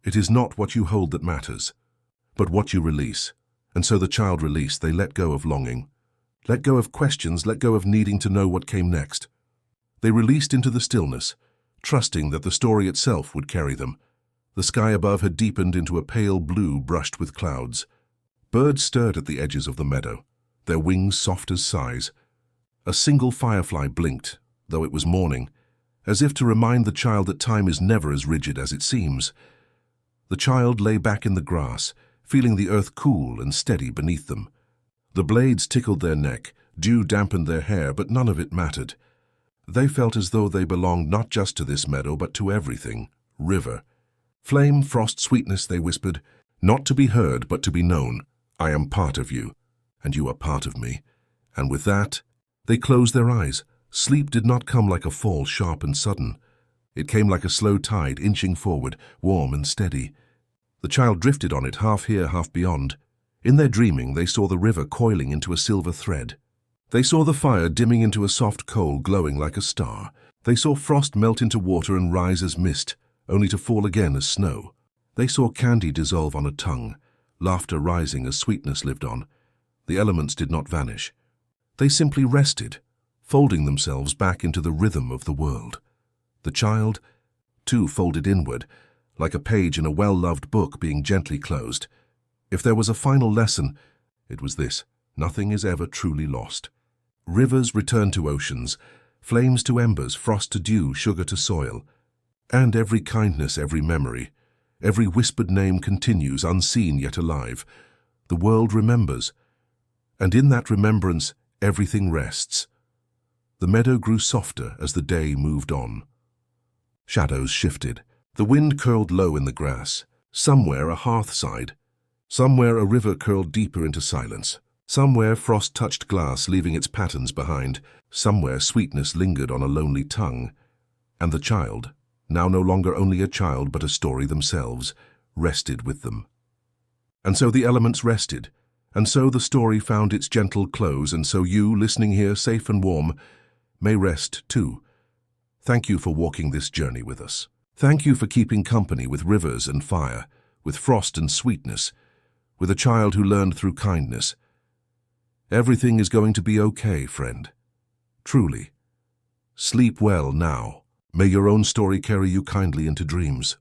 It is not what you hold that matters, but what you release. And so the child released. They let go of longing, let go of questions, let go of needing to know what came next. They released into the stillness, trusting that the story itself would carry them. The sky above had deepened into a pale blue brushed with clouds. Birds stirred at the edges of the meadow, their wings soft as sighs. A single firefly blinked, though it was morning, as if to remind the child that time is never as rigid as it seems. The child lay back in the grass, feeling the earth cool and steady beneath them. The blades tickled their neck, dew dampened their hair, but none of it mattered. They felt as though they belonged not just to this meadow, but to everything. River, flame, frost, sweetness, they whispered, not to be heard, but to be known. I am part of you, and you are part of me. And with that, they closed their eyes. Sleep did not come like a fall, sharp and sudden. It came like a slow tide, inching forward, warm and steady. The child drifted on it, half here, half beyond. In their dreaming, they saw the river coiling into a silver thread. They saw the fire dimming into a soft coal glowing like a star. They saw frost melt into water and rise as mist, only to fall again as snow. They saw candy dissolve on a tongue, laughter rising as sweetness lived on. The elements did not vanish. They simply rested, folding themselves back into the rhythm of the world. The child, too, folded inward, like a page in a well-loved book being gently closed. If there was a final lesson, it was this: nothing is ever truly lost. Rivers return to oceans, flames to embers, frost to dew, sugar to soil. And every kindness, every memory, every whispered name continues, unseen yet alive. The world remembers, and in that remembrance everything rests. The meadow grew softer as the day moved on. Shadows shifted. The wind curled low in the grass. Somewhere a hearth sighed. Somewhere a river curled deeper into silence. Somewhere frost touched glass, leaving its patterns behind. Somewhere sweetness lingered on a lonely tongue. And the child, now no longer only a child but a story themselves, rested with them. And so the elements rested, and so the story found its gentle close, and so you, listening here safe and warm, may rest too. Thank you for walking this journey with us. Thank you for keeping company with rivers and fire, with frost and sweetness, with a child who learned through kindness. Everything is going to be okay, friend. Truly. Sleep well now. May your own story carry you kindly into dreams.